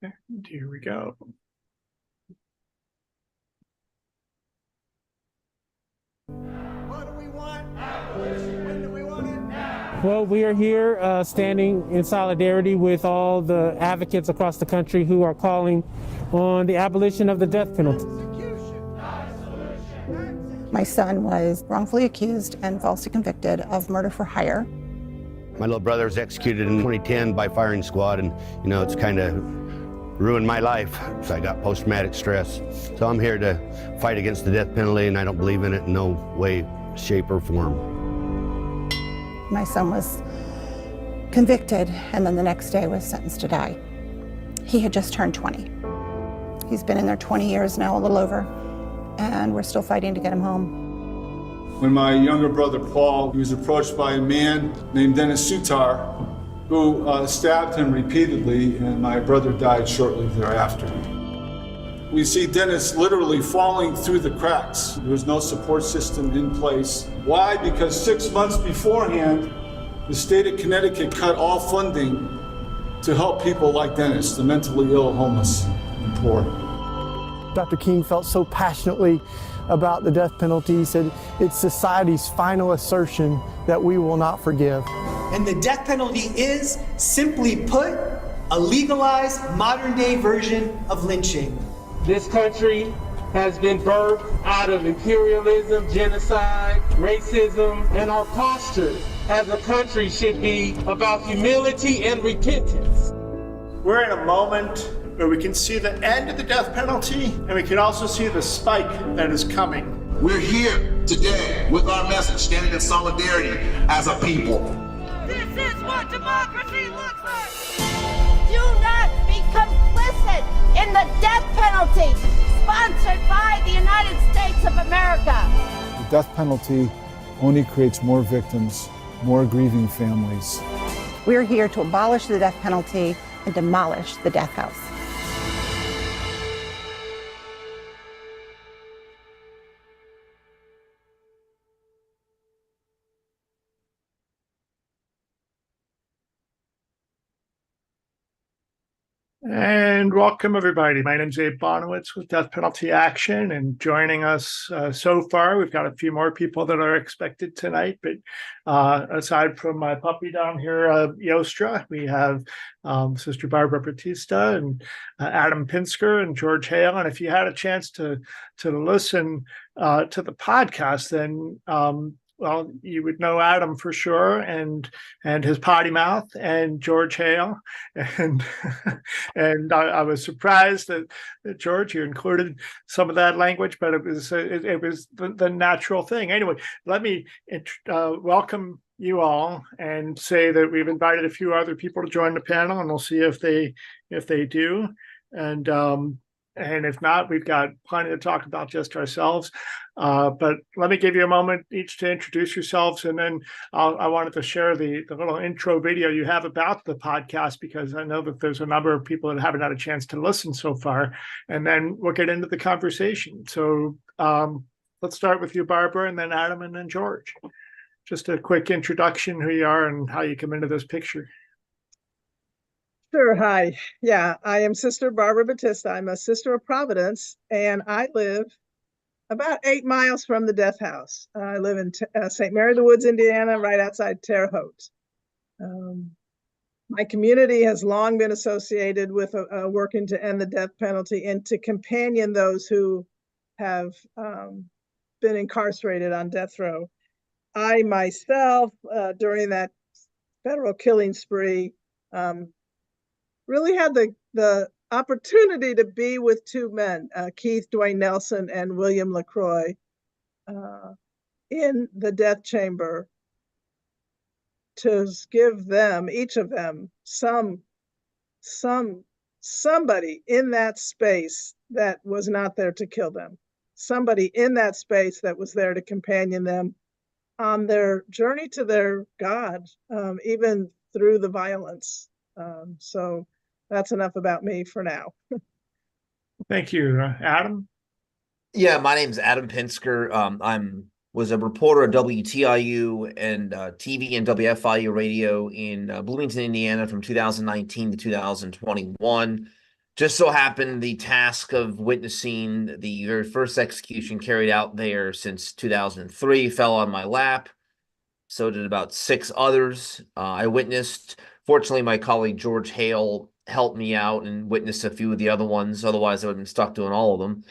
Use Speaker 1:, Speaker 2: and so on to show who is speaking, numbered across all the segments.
Speaker 1: And here we go.
Speaker 2: What do we want? When do we want it? Now.
Speaker 3: Well, we are here standing in solidarity with all the advocates across the country who are calling on the abolition of the death penalty.
Speaker 4: My son was wrongfully accused and falsely convicted of murder for hire.
Speaker 5: My little brother was executed in 2010 by firing squad, and it's kind of ruined my life. So I got post-traumatic stress. So I'm here to fight against the death penalty, and I don't believe in it in no way, shape, or form.
Speaker 4: My son was convicted and then the next day was sentenced to die. He had just turned 20. He's been in there 20 years now, a little over, and we're still fighting to get him home.
Speaker 6: When my younger brother Paul, he was approached by a man named Dennis Sutar, who stabbed him repeatedly, and my brother died shortly thereafter. We see Dennis literally falling through the cracks. There was no support system in place. Why? Because 6 months beforehand, the state of Connecticut cut all funding to help people like Dennis, the mentally ill, homeless, and poor.
Speaker 7: Dr. King felt so passionately about the death penalty. He said, it's society's final assertion that we will not forgive.
Speaker 8: And the death penalty is, simply put, a legalized modern-day version of lynching.
Speaker 3: This country has been birthed out of imperialism, genocide, racism, and our posture as a country should be about humility and repentance.
Speaker 1: We're in a moment where we can see the end of the death penalty, and we can also see the spike that is coming.
Speaker 9: We're here today with our message, standing in solidarity as a people.
Speaker 10: This is what democracy looks like! Do not be complicit in the death penalty sponsored by the United States of America.
Speaker 11: The death penalty only creates more victims, more grieving families.
Speaker 4: We're here to abolish the death penalty and demolish the death house.
Speaker 1: And welcome, everybody. My name is Abe Bonowitz with Death Penalty Action, and joining us so far, we've got a few more people that are expected tonight, but aside from my puppy down here, Yostra, we have Sister Barbara Batista and Adam Pinsker and George Hale. And if you had a chance to listen to the podcast, then well, you would know Adam for sure, and his potty mouth, and George Hale, and I was surprised that George, you included some of that language, but it was the natural thing. Anyway, let me welcome you all and say that we've invited a few other people to join the panel, and we'll see if they do, and if not, we've got plenty to talk about just ourselves. But let me give you a moment each to introduce yourselves. And then I wanted to share the little intro video you have about the podcast, because I know that there's a number of people that haven't had a chance to listen so far. And then we'll get into the conversation. So let's start with you, Barbara, and then Adam, and then George. Just a quick introduction, who you are and how you come into this picture.
Speaker 12: Sure. Hi. Yeah, I am Sister Barbara Batista. I'm a Sister of Providence, and I live about 8 miles from the death house. I live in St. Mary of the Woods, Indiana, right outside Terre Haute. My community has long been associated with working to end the death penalty and to companion those who have been incarcerated on death row. I myself, during that federal killing spree, really had the opportunity to be with two men, Keith Dwayne Nelson and William LaCroix, in the death chamber, to give them, each of them, somebody in that space that was not there to kill them, somebody in that space that was there to companion them on their journey to their God, even through the violence. So that's enough about me for now.
Speaker 1: Thank you. Adam?
Speaker 13: Yeah, my name's Adam Pinsker. Was a reporter at WTIU and TV and WFIU radio in Bloomington, Indiana from 2019 to 2021. just so happened the task of witnessing the very first execution carried out there since 2003 fell on my lap. So did about 6 others. I witnessed. Fortunately, my colleague George Hale helped me out and witnessed a few of the other ones. Otherwise, I would have been stuck doing all of them.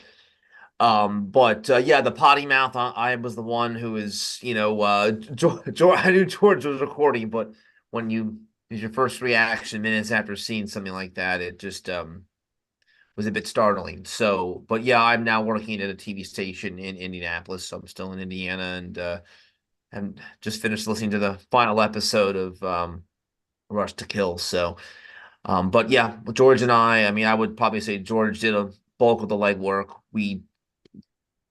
Speaker 13: Yeah, the potty mouth. I was the one who is, George. I knew George was recording, but when your first reaction minutes after seeing something like that, it just was a bit startling. So, but yeah, I'm now working at a TV station in Indianapolis, so I'm still in Indiana, and just finished listening to the final episode of Rush to Kill. So, but yeah, George and I mean, I would probably say George did a bulk of the legwork. We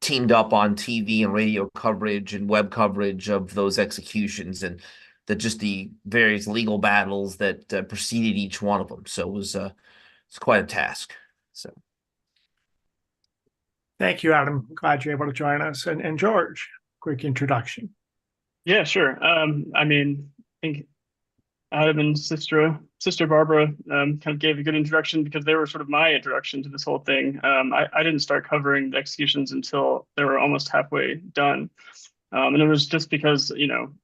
Speaker 13: teamed up on TV and radio coverage and web coverage of those executions and the various legal battles that preceded each one of them. So it's quite a task. So,
Speaker 1: Thank you, Adam. Glad you're able to join us. And George, quick introduction.
Speaker 14: Yeah, sure. I mean, I think Adam and Sister Barbara kind of gave a good introduction because they were sort of my introduction to this whole thing. I didn't start covering the executions until they were almost halfway done. And it was just because,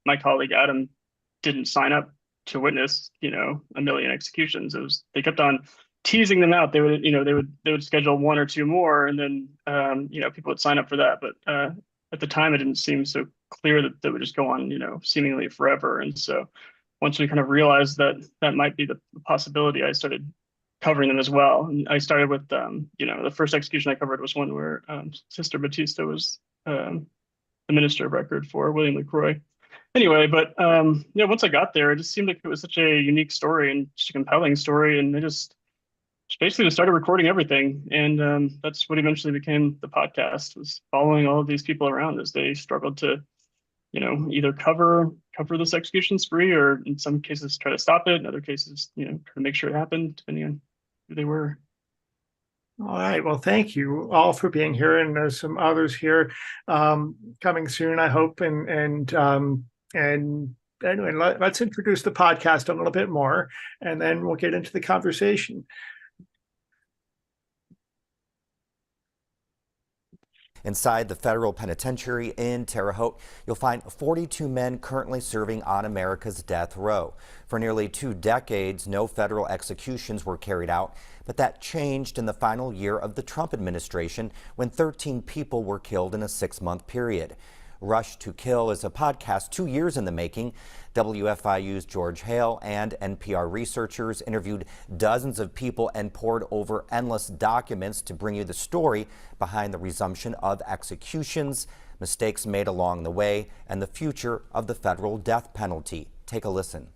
Speaker 14: my colleague Adam didn't sign up to witness, a million executions. They kept on teasing them out. They would schedule 1 or 2 more, and then people would sign up for that. But at the time, it didn't seem so clear that they would just go on, seemingly forever. And so once we kind of realized that that might be the possibility, I started covering them as well. And I started with, the first execution I covered was one where Sister Batista was the minister of record for William LaCroix. Anyway, but once I got there, it just seemed like it was such a unique story and just a compelling story. And I just basically started recording everything. And that's what eventually became the podcast, was following all of these people around as they struggled to, either cover this execution spree, or in some cases try to stop it. In other cases, try to make sure it happened, depending on who they were.
Speaker 1: All right. Well, thank you all for being here. And there's some others here coming soon, I hope. And anyway, let's introduce the podcast a little bit more, and then we'll get into the conversation.
Speaker 15: Inside the federal penitentiary in Terre Haute, you'll find 42 men currently serving on America's death row. For nearly 2 decades, no federal executions were carried out, but that changed in the final year of the Trump administration when 13 people were killed in a 6-month period. Rush to Kill is a podcast 2 years in the making. WFIU's George Hale and NPR researchers interviewed dozens of people and pored over endless documents to bring you the story behind the resumption of executions, mistakes made along the way, and the future of the federal death penalty. Take a listen.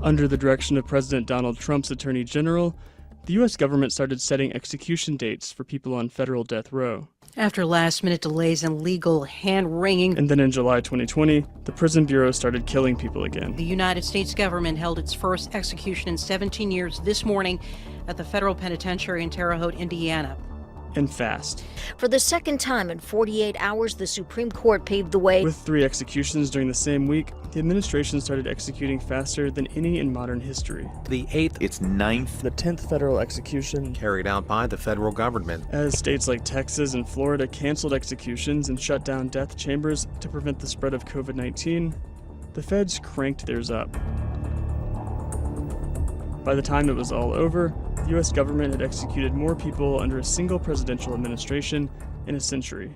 Speaker 14: Under the direction of President Donald Trump's Attorney General, the U.S. government started setting execution dates for people on federal death row.
Speaker 16: After last-minute delays and legal hand-wringing.
Speaker 14: And then in July 2020, the Prison Bureau started killing people again.
Speaker 16: The United States government held its first execution in 17 years this morning at the federal penitentiary in Terre Haute, Indiana.
Speaker 14: And fast.
Speaker 17: For the second time in 48 hours, the Supreme Court paved the way.
Speaker 14: With 3 executions during the same week, the administration started executing faster than any in modern history.
Speaker 18: The 8th, its 9th,
Speaker 14: the 10th federal execution
Speaker 18: carried out by the federal government.
Speaker 14: As states like Texas and Florida canceled executions and shut down death chambers to prevent the spread of COVID-19, the feds cranked theirs up. By the time it was all over, the U.S. government had executed more people under a single presidential administration in a century.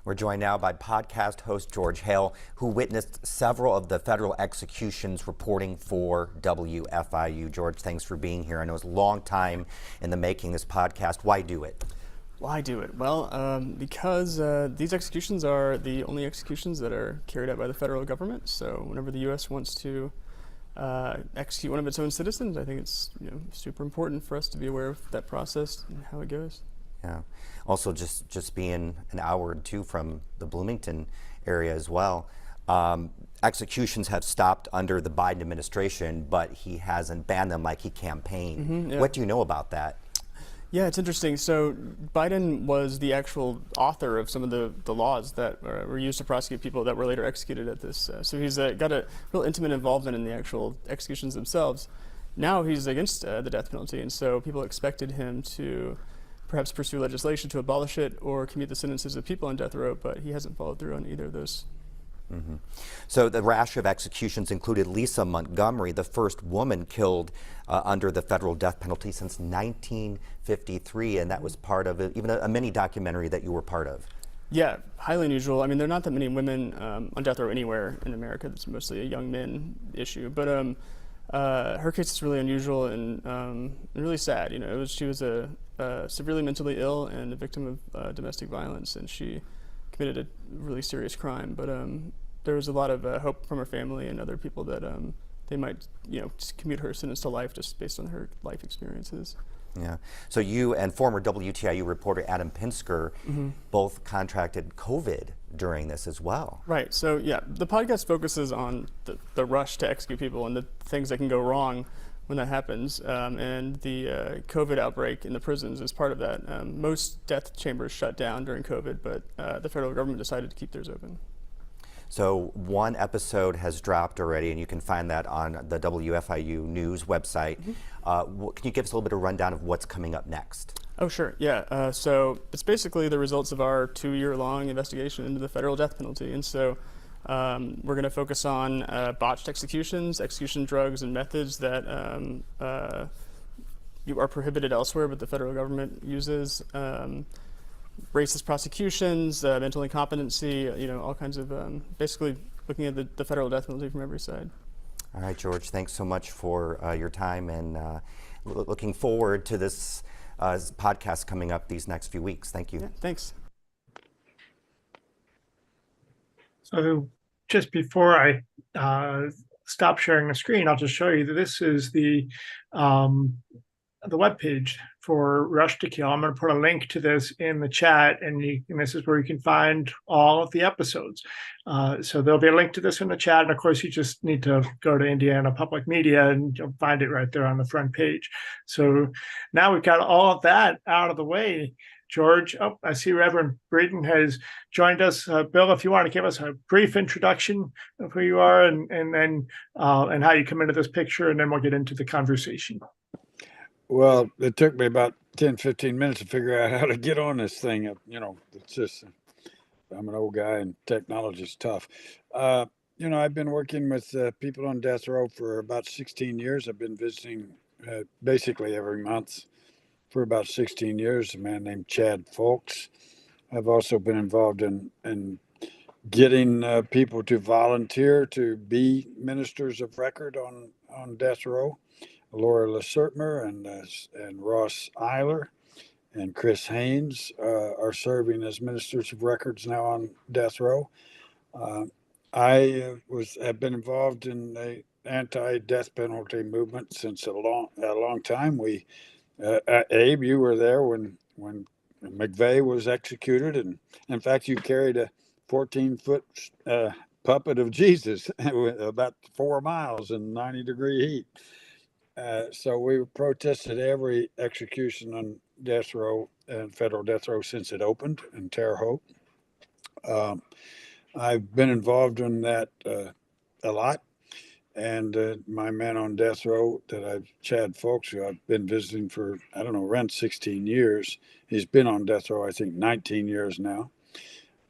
Speaker 15: We're joined now by podcast host George Hale, who witnessed several of the federal executions, reporting for WFIU. George, thanks for being here. I know it's a long time in the making, this podcast. Why do it?
Speaker 14: Why do it? Well, because these executions are the only executions that are carried out by the federal government. So whenever the U.S. wants to execute one of its own citizens, I think it's super important for us to be aware of that process and how it goes.
Speaker 15: Yeah. Also, just being an hour or 2 from the Bloomington area as well. Executions have stopped under the Biden administration, but he hasn't banned them like he campaigned.
Speaker 14: Mm-hmm, yeah.
Speaker 15: What do you know about that?
Speaker 14: Yeah, it's interesting. So Biden was the actual author of some of the laws that were used to prosecute people that were later executed at this. So he's got a real intimate involvement in the actual executions themselves. Now he's against the death penalty, and so people expected him to perhaps pursue legislation to abolish it or commute the sentences of people on death row, but he hasn't followed through on either of those.
Speaker 15: Mm-hmm. So the rash of executions included Lisa Montgomery, the first woman killed under the federal death penalty since 1953, and that was part of even a mini documentary that you were part of.
Speaker 14: Yeah, highly unusual. I mean, there are not that many women on death row anywhere in America. It's mostly a young men issue, but her case is really unusual and really sad. You know, she was a severely mentally ill and a victim of domestic violence, and she committed a really serious crime. But there was a lot of hope from her family and other people that they might, just commute her sentence to life just based on her life experiences.
Speaker 15: Yeah. So you and former WTIU reporter Adam Pinsker both contracted COVID during this as well.
Speaker 14: Right. So yeah, the podcast focuses on the rush to execute people and the things that can go wrong when that happens. And the COVID outbreak in the prisons is part of that. Most death chambers shut down during COVID, but the federal government decided to keep theirs open.
Speaker 15: So one episode has dropped already, and you can find that on the WFIU News website. Can you give us a little bit of rundown of what's coming up next?
Speaker 14: Oh, sure. Yeah. So it's basically the results of our 2-year-long investigation into the federal death penalty. And so we're going to focus on botched executions, execution drugs, and methods that are prohibited elsewhere, but the federal government uses. Racist prosecutions, mental incompetency, all kinds of basically looking at the federal death penalty from every side.
Speaker 15: All right, George, thanks so much for your time, and looking forward to this podcast coming up these next few weeks. Thank you.
Speaker 14: Yeah, thanks.
Speaker 1: So just before I stop sharing the screen, I'll just show you that this is the webpage for Rush to Kill. I'm going to put a link to this in the chat, and this is where you can find all of the episodes. So there'll be a link to this in the chat, and of course you just need to go to Indiana Public Media and you'll find it right there on the front page. So now we've got all of that out of the way. George, I see Reverend Breeden has joined us. Bill, if you want to give us a brief introduction of who you are and then and how you come into this picture, and then we'll get into the conversation.
Speaker 19: Well, it took me about 10, 15 minutes to figure out how to get on this thing. It's just, I'm an old guy and technology's tough. I've been working with people on death row for about 16 years. I've been visiting basically every month for about 16 years, a man named Chad Folks. I've also been involved in getting people to volunteer to be ministers of record on death row. Laura Lesertmer and Ross Eiler and Chris Haynes are serving as ministers of records now on death row. I have been involved in the anti-death penalty movement since a long time. Abe, you were there when McVeigh was executed, and in fact, you carried a 14-foot puppet of Jesus about 4 miles in 90-degree heat. So we protested every execution on death row and federal death row since it opened in Terre Haute. I've been involved in that a lot. And my man on death row Chad Folks, who I've been visiting for, around 16 years. He's been on death row, I think, 19 years now.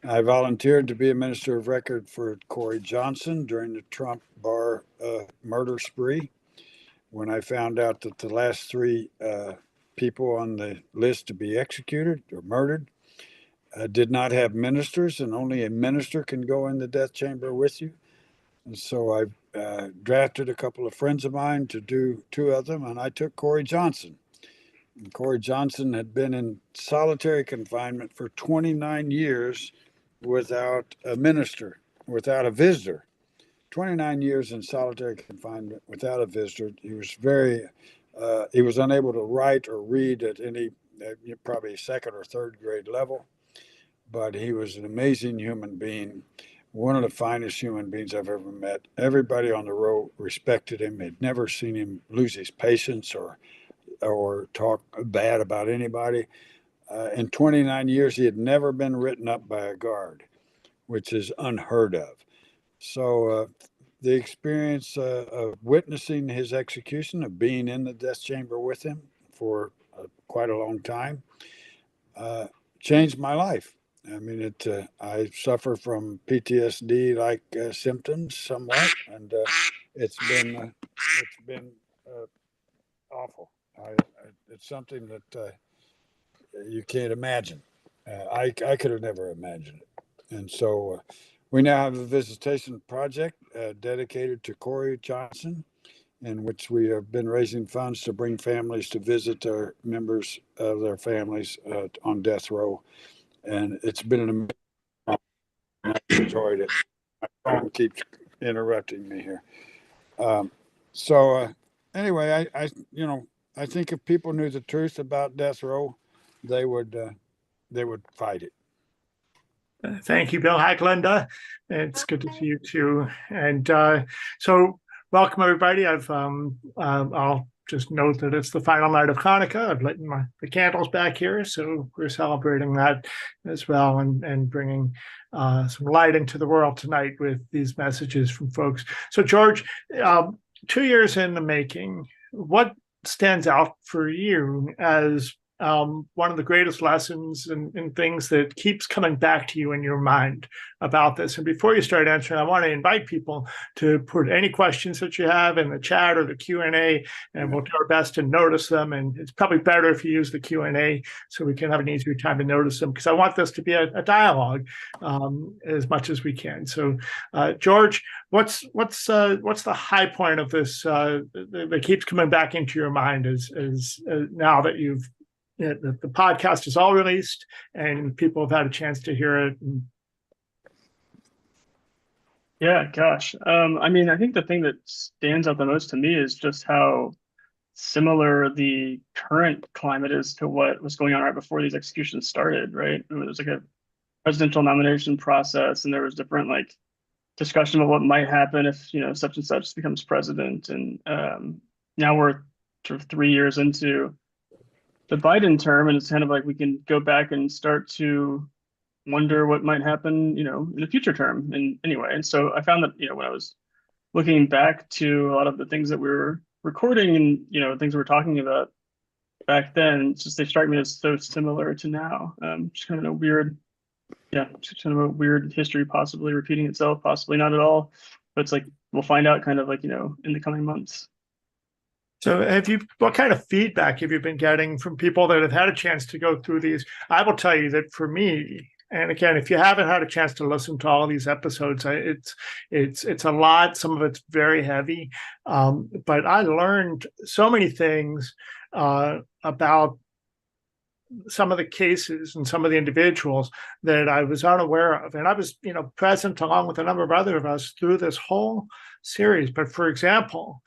Speaker 19: I volunteered to be a minister of record for Corey Johnson during the Trump bar murder spree. When I found out that the last 3 people on the list to be executed or murdered did not have ministers, and only a minister can go in the death chamber with you. And so I drafted a couple of friends of mine to do 2 of them, and I took Corey Johnson. And Corey Johnson had been in solitary confinement for 29 years without a minister, without a visitor. 29 years in solitary confinement without a visitor. He was he was unable to write or read at any, probably 2nd or 3rd grade level, but he was an amazing human being, one of the finest human beings I've ever met. Everybody on the row respected him. Had never seen him lose his patience or or talk bad about anybody. In 29 years, he had never been written up by a guard, which is unheard of. So the experience of witnessing his execution, of being in the death chamber with him for quite a long time, changed my life. I mean, I suffer from PTSD-like symptoms somewhat, and it's been awful. It's something that you can't imagine. I could have never imagined it. And so we now have a visitation project dedicated to Corey Johnson, in which we have been raising funds to bring families to visit their members of their families on death row. And it's been an amazing. I enjoyed it. My phone keeps interrupting me here. Anyway, I think if people knew the truth about death row, they would fight it.
Speaker 1: Thank you, Bill. Hi, Glenda. It's good to see you too. And so, welcome everybody. I'll just note that it's the final night of Hanukkah. I've lit the candles back here, so we're celebrating that as well, and bringing some light into the world tonight with these messages from folks. So, George, 2 years in the making, what stands out for you as one of the greatest lessons and things that keeps coming back to you in your mind about this? And before you start answering, I want to invite people to put any questions that you have in the chat or the Q&A, and we'll do our best to notice them. And it's probably better if you use the Q&A so we can have an easier time to notice them, because I want this to be a dialogue as much as we can. So, George, what's the high point of this that keeps coming back into your mind as now that the podcast is all released and people have had a chance to hear it?
Speaker 14: Yeah, gosh. I mean, I think the thing that stands out the most to me is just how similar the current climate is to what was going on right before these executions started, right? I mean, there was like a presidential nomination process, and there was different discussion about what might happen if, such and such becomes president. And now we're sort of 3 years into the Biden term, and it's kind of like we can go back and start to wonder what might happen, in the future term. And anyway, and so I found that, when I was looking back to a lot of the things that we were recording and, things we were talking about back then, it's just, they strike me as so similar to now. Just kind of a weird history, possibly repeating itself, possibly not at all. But it's like, we'll find out kind of in the coming months.
Speaker 1: So what kind of feedback have you been getting from people that have had a chance to go through these? I will tell you that for me, and again, if you haven't had a chance to listen to all of these episodes, it's a lot. Some of it's very heavy, but I learned so many things about some of the cases and some of the individuals that I was unaware of. And I was, present along with a number of other of us through this whole series. But for example,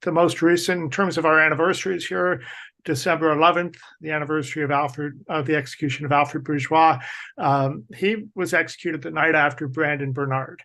Speaker 1: the most recent in terms of our anniversaries here, December 11th, the anniversary of the execution of Alfred Bourgeois. He was executed the night after Brandon Bernard.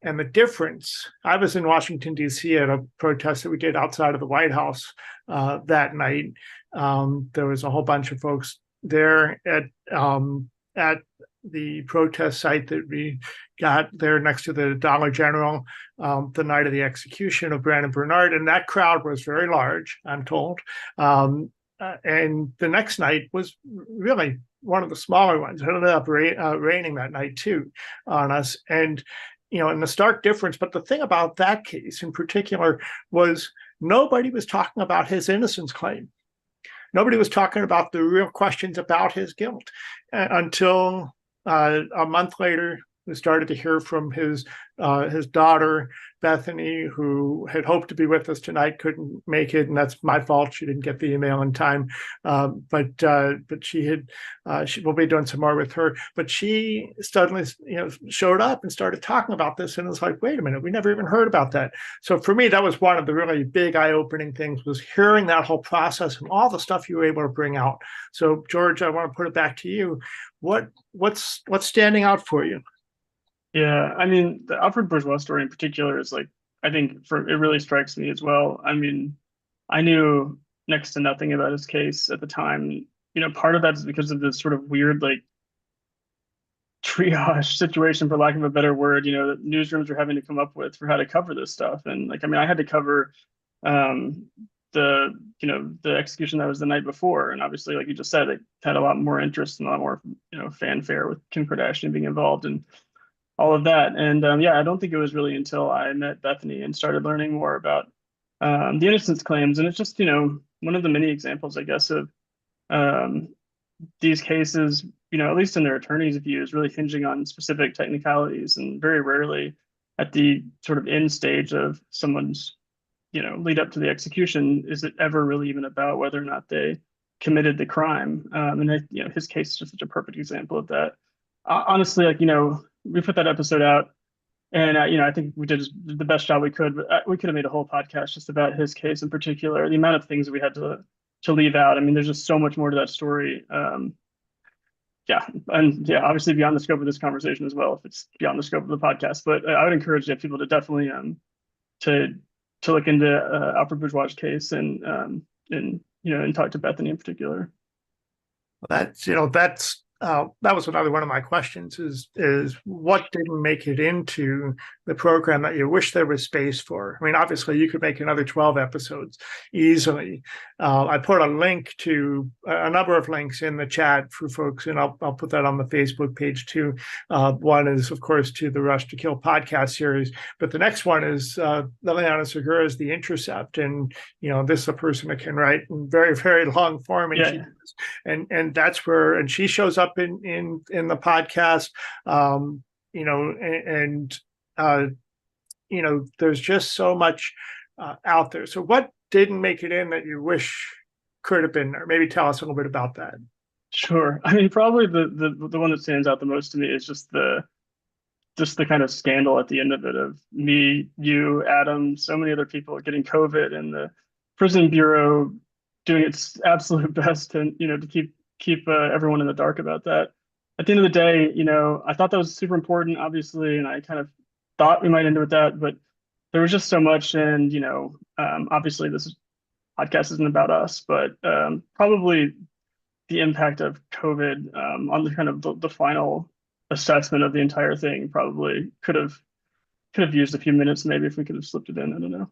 Speaker 1: And the difference, I was in Washington, D.C. at a protest that we did outside of the White House that night. There was a whole bunch of folks there at the protest site that we got there next to the Dollar General the night of the execution of Brandon Bernard. And that crowd was very large, I'm told. And the next night was really one of the smaller ones. It ended up raining that night too on us. And, and the stark difference, but the thing about that case in particular was nobody was talking about his innocence claim. Nobody was talking about the real questions about his guilt until a month later. We started to hear from his daughter, Bethany, who had hoped to be with us tonight, couldn't make it, and that's my fault. She didn't get the email in time, but we'll be doing some more with her. But she suddenly, showed up and started talking about this, and it's like, wait a minute, we never even heard about that. So for me, that was one of the really big eye-opening things, was hearing that whole process and all the stuff you were able to bring out. So George, I want to put it back to you. What's standing out for you?
Speaker 14: Yeah, I mean, the Alfred Bourgeois story in particular is I think it really strikes me as well. I mean, I knew next to nothing about his case at the time. Part of that is because of this sort of weird, like, triage situation, for lack of a better word, that newsrooms are having to come up with for how to cover this stuff. And like, I had to cover the execution that was the night before. And obviously, like you just said, it had a lot more interest and a lot more, fanfare with Kim Kardashian being involved and all of that. And I don't think it was really until I met Bethany and started learning more about the innocence claims. And it's just, one of the many examples, I guess, of these cases, at least in their attorney's views, really hinging on specific technicalities, and very rarely at the sort of end stage of someone's, lead up to the execution, is it ever really even about whether or not they committed the crime. And his case is just such a perfect example of that. Honestly, like, we put that episode out, and I think we did the best job we could. But we could have made a whole podcast just about his case in particular. The amount of things that we had to leave out. There's just so much more to that story. Obviously beyond the scope of this conversation as well, if it's beyond the scope of the podcast. But I would encourage people to definitely to look into Alfred Bourgeois' case and talk to Bethany in particular.
Speaker 1: That was another one of my questions is what didn't make it into the program that you wish there was space for? Obviously you could make another 12 episodes easily. I put a link to a number of links in the chat for folks, and I'll put that on the Facebook page too. One is, of course, to the Rush to Kill podcast series, but the next one is Liliana Segura's The Intercept. And, this is a person that can write in very, very long form. And that's where, and she shows up in the podcast, there's just so much out there. So what didn't make it in that you wish could have been there? Maybe tell us a little bit about that.
Speaker 14: Sure. Probably the one that stands out the most to me is just the kind of scandal at the end of it, of me, you, Adam, so many other people getting COVID, and the prison bureau doing its absolute best to keep everyone in the dark about that. At the end of the day, I thought that was super important, obviously, and I kind of thought we might end with that, but there was just so much. And obviously this podcast isn't about us, but probably the impact of COVID on the kind of the final assessment of the entire thing probably could have used a few minutes, maybe, if we could have slipped it in. I don't know.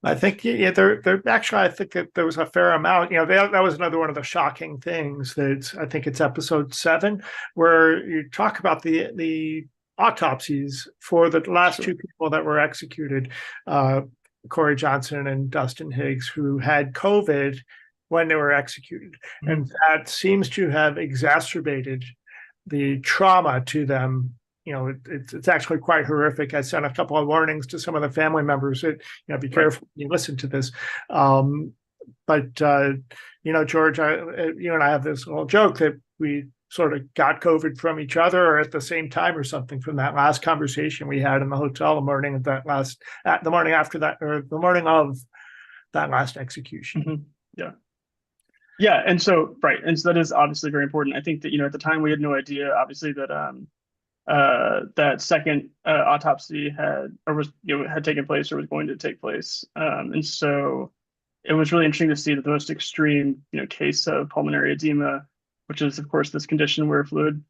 Speaker 1: I think there actually, I think that there was a fair amount. That was another one of the shocking things. That I think it's episode 7, where you talk about the autopsies for the last two people that were executed, Corey Johnson and Dustin Higgs, who had COVID when they were executed, and that seems to have exacerbated the trauma to them. It's actually quite horrific. I sent a couple of warnings to some of the family members that, be careful when you listen to this. But George, you and I have this little joke that we sort of got COVID from each other, or at the same time or something, from that last conversation we had in the hotel the morning of that the morning after that, or the morning of that last execution.
Speaker 14: Mm-hmm. Yeah. And so that is obviously very important. I think that, at the time we had no idea, obviously, that that second autopsy had taken place, or was going to take place. And so it was really interesting to see that the most extreme, case of pulmonary edema, which is, of course, this condition where fluid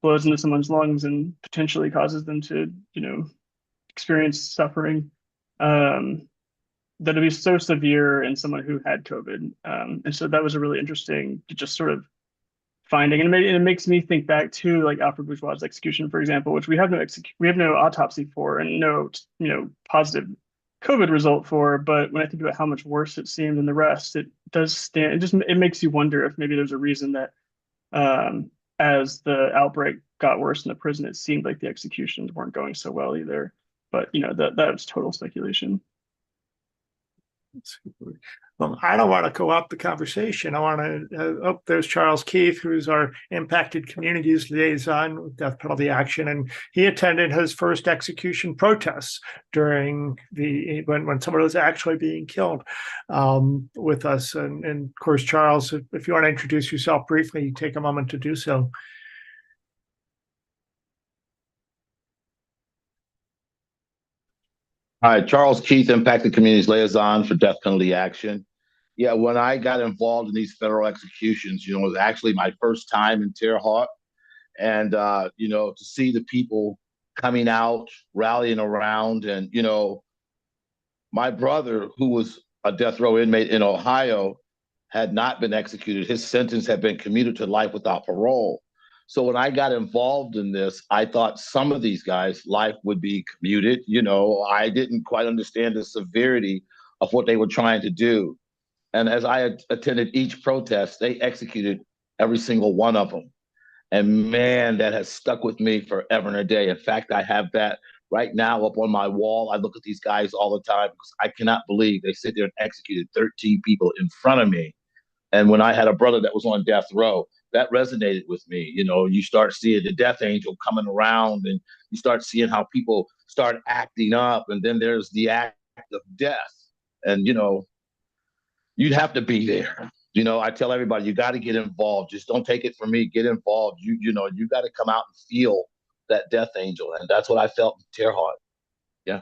Speaker 14: flows into someone's lungs and potentially causes them to, experience suffering, that it'd be so severe in someone who had COVID. And so that was a really interesting to just sort of finding, and it makes me think back to, like, Alfred Bourgeois' execution, for example, which we have no autopsy for, and no positive COVID result for. But when I think about how much worse it seemed than the rest, it does stand. It makes you wonder if maybe there's a reason that as the outbreak got worse in the prison, it seemed like the executions weren't going so well either. But that was total speculation.
Speaker 1: Well, I don't want to go up the conversation. I want to, there's Charles Keith, who's our impacted communities liaison with Death Penalty Action. And he attended his first execution protests during when someone was actually being killed with us. And of course, Charles, if you want to introduce yourself briefly, take a moment to do so.
Speaker 9: Hi, Charles Keith, Impacted Communities Liaison for Death Penalty Action.
Speaker 20: Yeah, when I got involved in these federal executions, it was actually my first time in Terre Haute. And, to see the people coming out, rallying around. And, my brother, who was a death row inmate in Ohio, had not been executed. His sentence had been commuted to life without parole. So when I got involved in this, I thought some of these guys' life would be commuted. I didn't quite understand the severity of what they were trying to do. And as I attended each protest, they executed every single one of them. And man, that has stuck with me forever and a day. In fact, I have that right now up on my wall. I look at these guys all the time because I cannot believe they sit there and executed 13 people in front of me. And when I had a brother that was on death row, that resonated with me. You start seeing the death angel coming around, and you start seeing how people start acting up. And then there's the act of death. And, you'd have to be there. I tell everybody, you got to get involved. Just don't take it from me. Get involved. You got to come out and feel that death angel. And that's what I felt in Terre Haute. Yeah.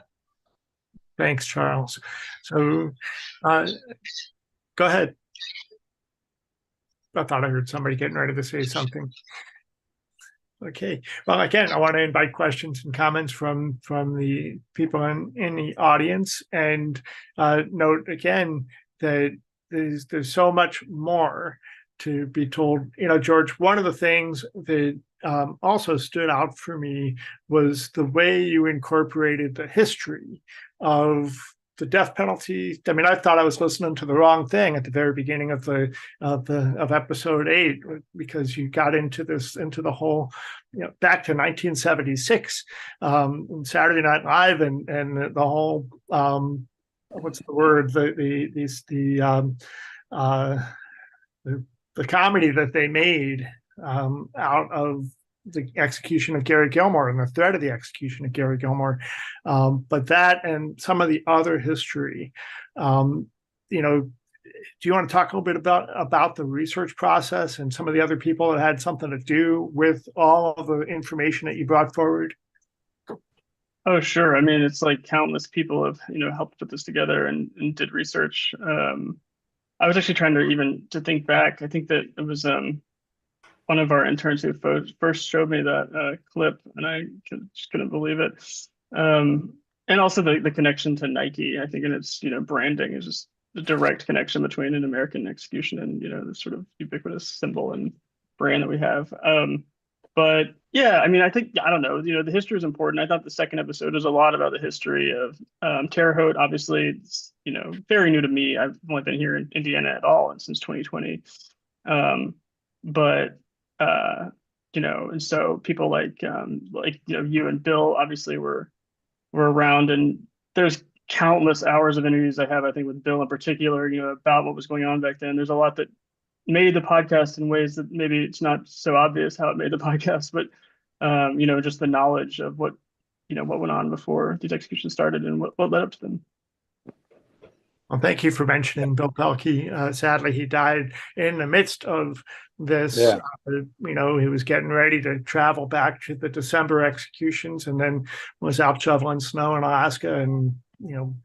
Speaker 1: Thanks, Charles. So go ahead. I thought I heard somebody getting ready to say something. Okay. Well, again, I want to invite questions and comments from the people in the audience, and note again that there's so much more to be told. George, one of the things that also stood out for me was the way you incorporated the history of the death penalty. I mean, I thought I was listening to the wrong thing at the very beginning of episode 8, because you got into the whole, back to 1976, Saturday Night Live, and the whole, what's the word? The comedy that they made out of the execution of Gary Gilmore and the threat of the execution of Gary Gilmore. But that and some of the other history, do you want to talk a little bit about the research process and some of the other people that had something to do with all of the information that you brought forward?
Speaker 14: Oh, sure. I mean, it's like countless people have, helped put this together and did research. I was actually trying to think back. I think that it was one of our interns who first showed me that clip, and I just couldn't believe it. And also the connection to Nike, I think, and its branding is just the direct connection between an American execution and the sort of ubiquitous symbol and brand that we have. But yeah, I mean, I don't know, the history is important. I thought the second episode was a lot about the history of Terre Haute. Obviously, it's very new to me. I've only been here in Indiana at all and since 2020. And so people like you and Bill obviously were around, and there's countless hours of interviews I have, I think, with Bill in particular, about what was going on back then. There's a lot that made the podcast in ways that maybe it's not so obvious how it made the podcast, but just the knowledge of what went on before these executions started and what led up to them.
Speaker 1: Well, thank you for mentioning Bill Pelkey. Sadly, he died in the midst of this.
Speaker 19: Yeah.
Speaker 1: He was getting ready to travel back to the December executions, and then was out shoveling snow in Alaska and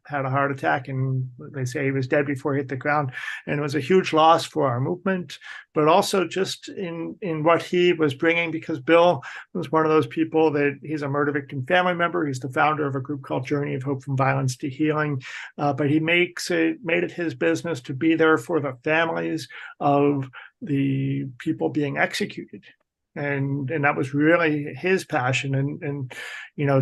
Speaker 1: had a heart attack, and they say he was dead before he hit the ground. And it was a huge loss for our movement, but also just in what he was bringing, because Bill was one of those people that he's a murder victim family member. He's the founder of a group called Journey of Hope from Violence to Healing. But he made it his business to be there for the families of the people being executed. And that was really his passion. And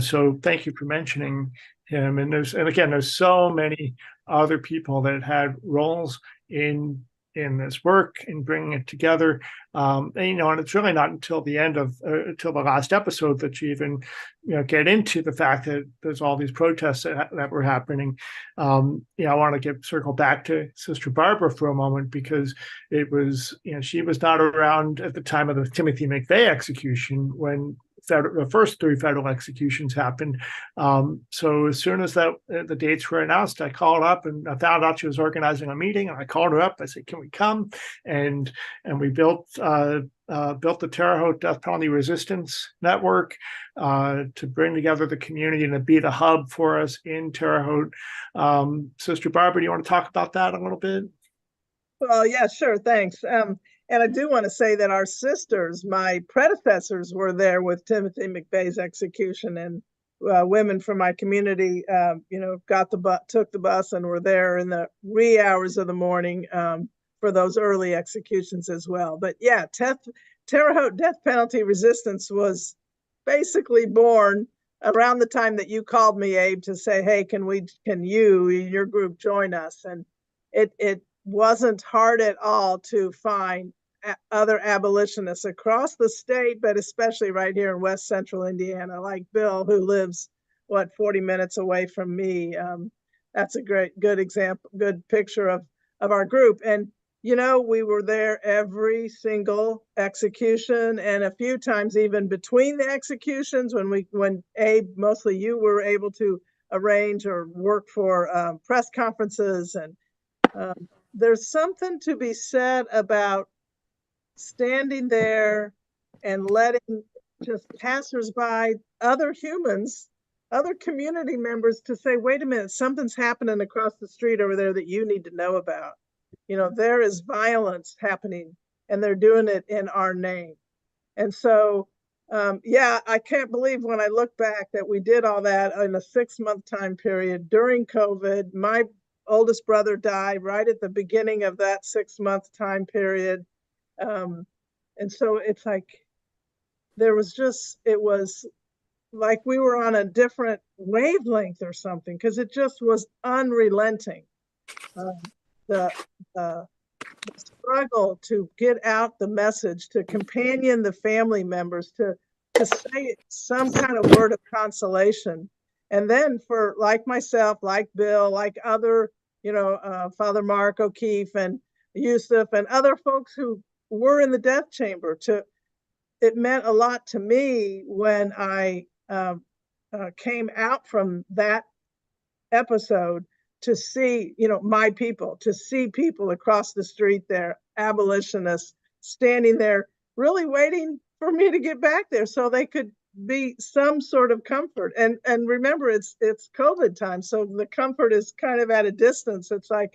Speaker 1: so thank you for mentioning him. And there's so many other people that had roles in this work in bringing it together. And it's really not until the end of until the last episode that you even get into the fact that there's all these protests that were happening. I want to circle back to Sister Barbara for a moment, because it was she was not around at the time of the Timothy McVeigh execution when the first 3 federal executions happened. So as soon as the dates were announced, I called up and I found out she was organizing a meeting, and I called her up. I said, "Can we come?" And we built the Terre Haute Death Penalty Resistance Network to bring together the community and to be the hub for us in Terre Haute. Sister Barbara, do you want to talk about that a little bit?
Speaker 12: Well, yeah, sure, thanks. And I do want to say that our sisters, my predecessors, were there with Timothy McVeigh's execution, and women from my community, took the bus and were there in the wee hours of the morning for those early executions as well. But yeah, Terre Haute death penalty resistance was basically born around the time that you called me, Abe, to say, hey, can you and your group join us? And it wasn't hard at all to find other abolitionists across the state, but especially right here in West Central Indiana, like Bill, who lives 40 minutes away from me. That's a good example, good picture of our group. And we were there every single execution, and a few times even between the executions when Abe, mostly you, were able to arrange or work for press conferences. And there's something to be said about standing there and letting just passersby, other humans, other community members, to say, wait a minute, something's happening across the street over there that you need to know about. There is violence happening, and they're doing it in our name. And so, I can't believe when I look back that we did all that in a 6-month time period during COVID. My oldest brother died right at the beginning of that 6-month time period. And so it's like, it was like we were on a different wavelength or something, because it just was unrelenting. The struggle to get out the message, to companion the family members, to say some kind of word of consolation. And then for, like myself, like Bill, like other, Father Mark O'Keefe and Yusuf and other folks who were in the death chamber, it meant a lot to me when I came out from that episode to see, my people, to see people across the street there, abolitionists, standing there really waiting for me to get back there so they could be some sort of comfort. And remember, it's COVID time, so the comfort is kind of at a distance. It's like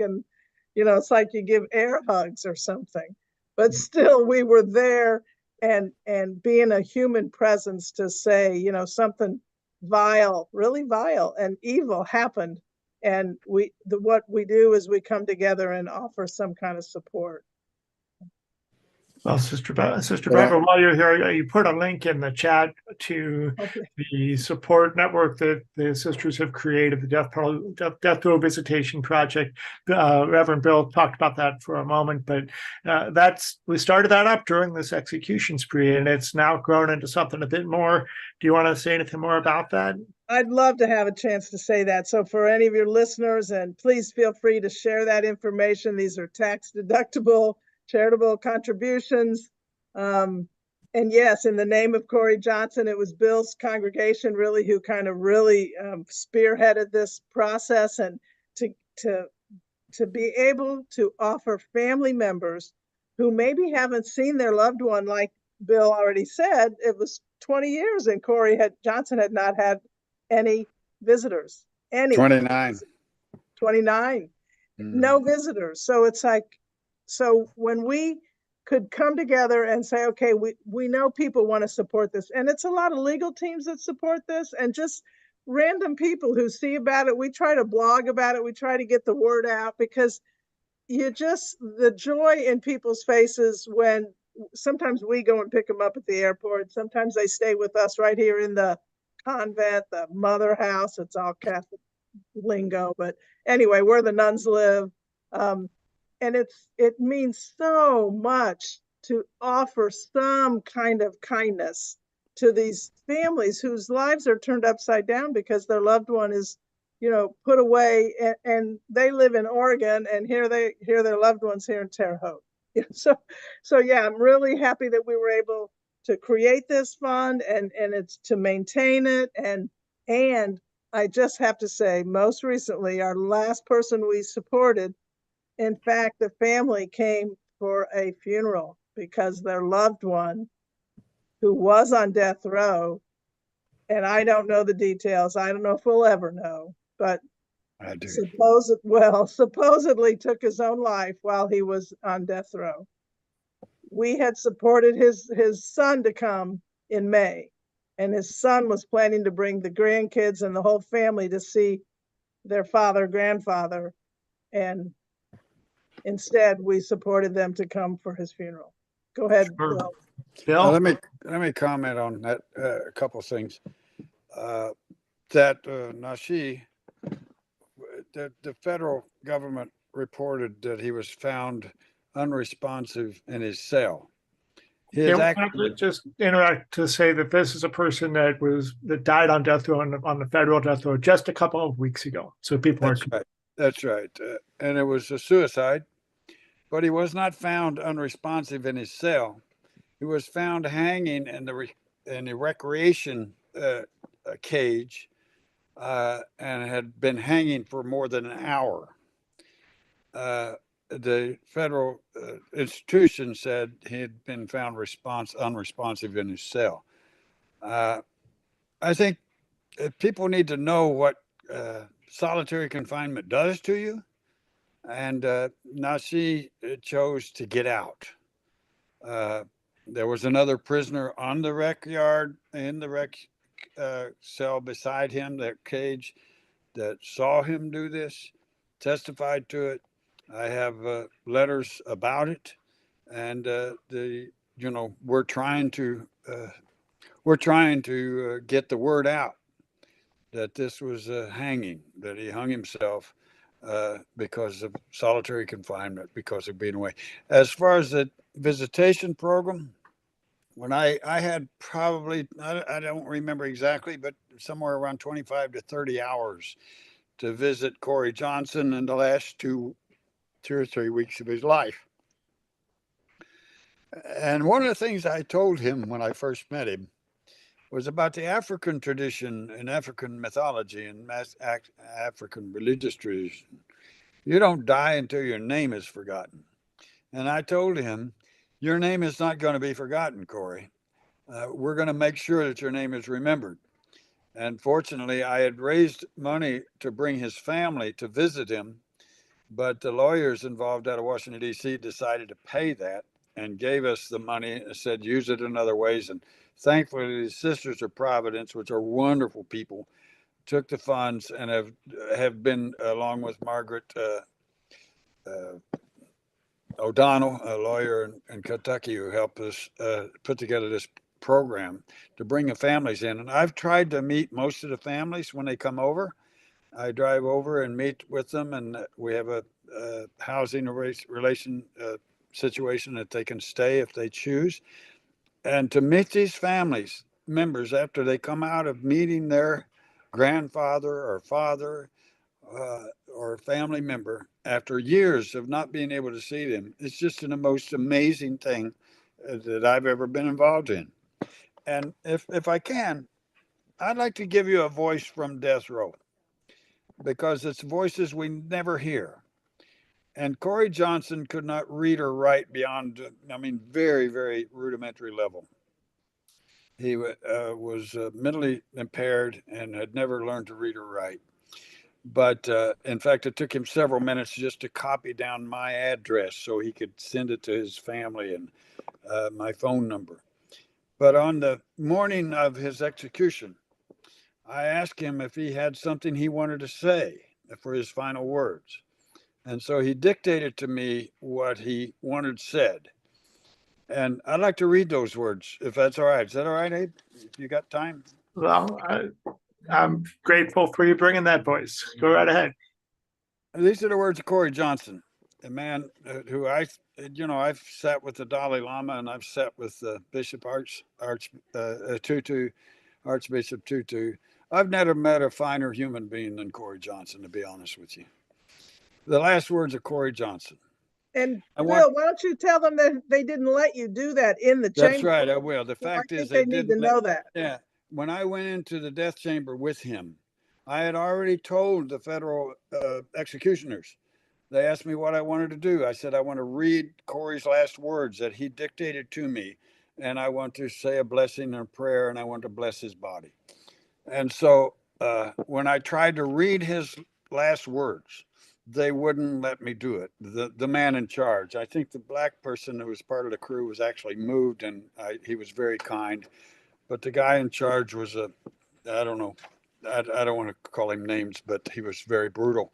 Speaker 12: it's like you give air hugs or something. But still, we were there, and being a human presence to say, something vile, really vile and evil happened. And what we do is we come together and offer some kind of support.
Speaker 1: Well, Sister Barbara, while you're here, you put a link in the chat to the support network that the sisters have created, the Death Row Visitation Project. Reverend Bill talked about that for a moment, but we started that up during this execution spree, and it's now grown into something a bit more. Do you want to say anything more about that?
Speaker 12: I'd love to have a chance to say that. So for any of your listeners, and please feel free to share that information. These are tax deductible charitable contributions. And yes, in the name of Corey Johnson, it was Bill's congregation really who kind of really spearheaded this process, and to be able to offer family members who maybe haven't seen their loved one, like Bill already said, it was 20 years and Johnson had not had any visitors.
Speaker 19: 29.
Speaker 12: 29. No visitors. So it's like, so when we could come together and say, okay, we know people want to support this, and it's a lot of legal teams that support this, and just random people who see about it. We try to blog about it. We try to get the word out, because the joy in people's faces when sometimes we go and pick them up at the airport. Sometimes they stay with us right here in the convent, the mother house. It's all Catholic lingo, but anyway, where the nuns live. And it means so much to offer some kind of kindness to these families whose lives are turned upside down because their loved one is, put away, and they live in Oregon, and here their loved ones here in Terre Haute. So yeah, I'm really happy that we were able to create this fund and it's to maintain it. And I just have to say, most recently, our last person we supported, in fact, the family came for a funeral because their loved one, who was on death row, and I don't know the details, I don't know if we'll ever know, but
Speaker 19: I do.
Speaker 12: Supposedly took his own life while he was on death row. We had supported his son to come in May, and his son was planning to bring the grandkids and the whole family to see their grandfather, and instead we supported them to come for his funeral. Go ahead, Bill.
Speaker 19: Let me comment on that, a couple of things. That Nashi, the federal government reported that he was found unresponsive in his cell.
Speaker 1: Just interact to say that this is a person that died on death row on the federal death row just a couple of weeks ago. So people
Speaker 19: That's right. That's right. And it was a suicide, but he was not found unresponsive in his cell. He was found hanging in the recreation cage and had been hanging for more than an hour. The federal institution said he had been found unresponsive in his cell. I think people need to know what solitary confinement does to you. And Nashi chose to get out. There was another prisoner on the rec yard, in the rec cell beside him, that cage, that saw him do this, testified to it. I have letters about it, and we're trying to get the word out that this was a hanging, that he hung himself because of solitary confinement, because of being away. As far as the visitation program, when I had probably, I don't remember exactly, but somewhere around 25 to 30 hours to visit Corey Johnson in the last 2 or 3 weeks of his life. And one of the things I told him when I first met him was about the African tradition and African mythology and African religious tradition. You don't die until your name is forgotten. And I told him, your name is not going to be forgotten, Corey. We're going to make sure that your name is remembered. And fortunately, I had raised money to bring his family to visit him, but the lawyers involved out of Washington, D.C. decided to pay that and gave us the money and said, use it in other ways. And thankfully, the Sisters of Providence, which are wonderful people, took the funds and have been, along with Margaret O'Donnell, a lawyer in Kentucky, who helped us put together this program to bring the families in. And I've tried to meet most of the families when they come over. I drive over and meet with them, and we have a housing relation situation that they can stay if they choose. And to meet these families members after they come out of meeting their grandfather or father or family member after years of not being able to see them, it's just the most amazing thing that I've ever been involved in. And if I can, I'd like to give you a voice from death row, because it's voices we never hear. And Corey Johnson could not read or write beyond, very, very rudimentary level. He was mentally impaired and had never learned to read or write. But in fact, it took him several minutes just to copy down my address so he could send it to his family and my phone number. But on the morning of his execution, I asked him if he had something he wanted to say for his final words. And so he dictated to me what he wanted said. And I'd like to read those words, if that's all right. Is that all right, Abe? If you got time?
Speaker 1: Well, I'm grateful for you bringing that voice. Go right ahead.
Speaker 19: These are the words of Corey Johnson, a man who I've sat with the Dalai Lama, and I've sat with Bishop Tutu, Archbishop Tutu. I've never met a finer human being than Corey Johnson, to be honest with you. The last words of Corey Johnson.
Speaker 12: And Bill, why don't you tell them that they didn't let you do that in the chamber?
Speaker 19: That's right, I will. The fact is,
Speaker 12: they need to know that.
Speaker 19: Yeah, when I went into the death chamber with him, I had already told the federal executioners. They asked me what I wanted to do. I said, I want to read Corey's last words that he dictated to me, and I want to say a blessing and a prayer, and I want to bless his body. And so when I tried to read his last words. They wouldn't let me do it. The man in charge. I think the black person who was part of the crew was actually moved, and he was very kind. But the guy in charge was I don't know, I don't want to call him names, but he was very brutal.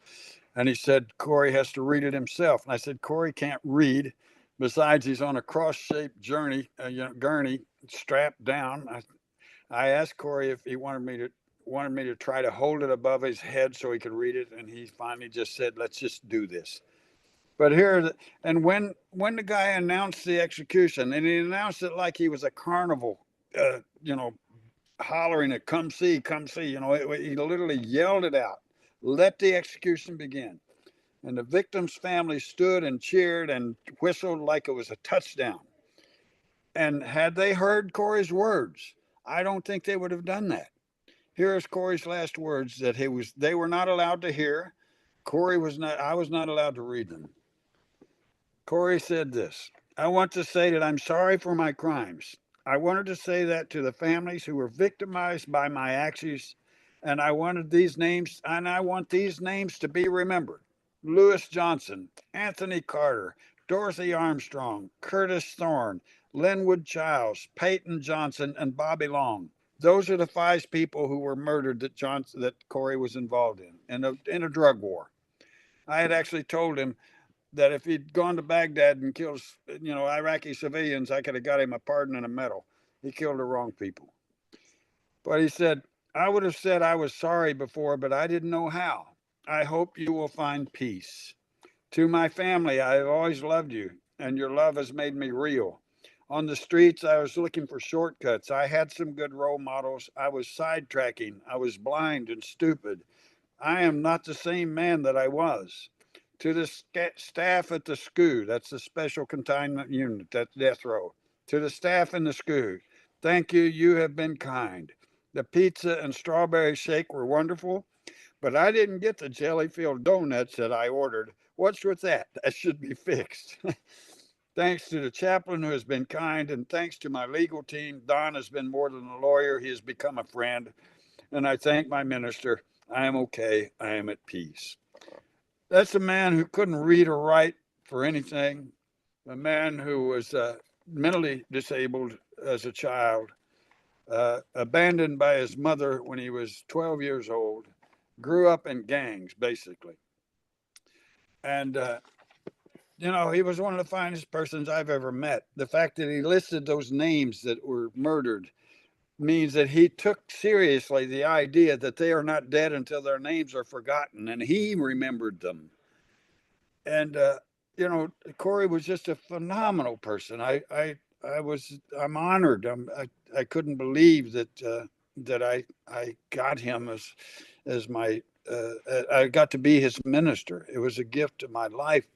Speaker 19: And he said, Corey has to read it himself. And I said, Corey can't read. Besides, he's on a cross-shaped gurney strapped down. I asked Corey if he wanted me to try to hold it above his head so he could read it, and he finally just said, let's just do this. But when the guy announced the execution, and he announced it like he was a carnival, hollering it, come see, he literally yelled it out, let the execution begin. And the victim's family stood and cheered and whistled like it was a touchdown. And had they heard Corey's words, I don't think they would have done that. Here's Corey's last words that they were not allowed to hear. I was not allowed to read them. Corey said this, I want to say that I'm sorry for my crimes. I wanted to say that to the families who were victimized by my actions, and I want these names to be remembered. Lewis Johnson, Anthony Carter, Dorothy Armstrong, Curtis Thorne, Linwood Childs, Peyton Johnson, and Bobby Long. Those are the 5 people who were murdered that Corey was involved in a drug war. I had actually told him that if he'd gone to Baghdad and killed, Iraqi civilians, I could have got him a pardon and a medal. He killed the wrong people. But he said, I would have said I was sorry before, but I didn't know how. I hope you will find peace. To my family, I have always loved you, and your love has made me real. On the streets, I was looking for shortcuts. I had some good role models. I was sidetracking. I was blind and stupid. I am not the same man that I was. To the staff at the SCU, that's the Special Containment Unit, that's death row. To the staff in the SCU, thank you. You have been kind. The pizza and strawberry shake were wonderful, but I didn't get the jelly-filled donuts that I ordered. What's with that? That should be fixed. Thanks to the chaplain who has been kind, and thanks to my legal team. Don has been more than a lawyer. He has become a friend. And I thank my minister. I am okay. I am at peace. That's a man who couldn't read or write for anything. A man who was mentally disabled as a child, abandoned by his mother when he was 12 years old, grew up in gangs, basically. And, he was one of the finest persons I've ever met. The fact that he listed those names that were murdered means that he took seriously the idea that they are not dead until their names are forgotten, and he remembered them. And, Corey was just a phenomenal person. I'm honored. I couldn't believe that I got him as my, I got to be his minister. It was a gift to my life,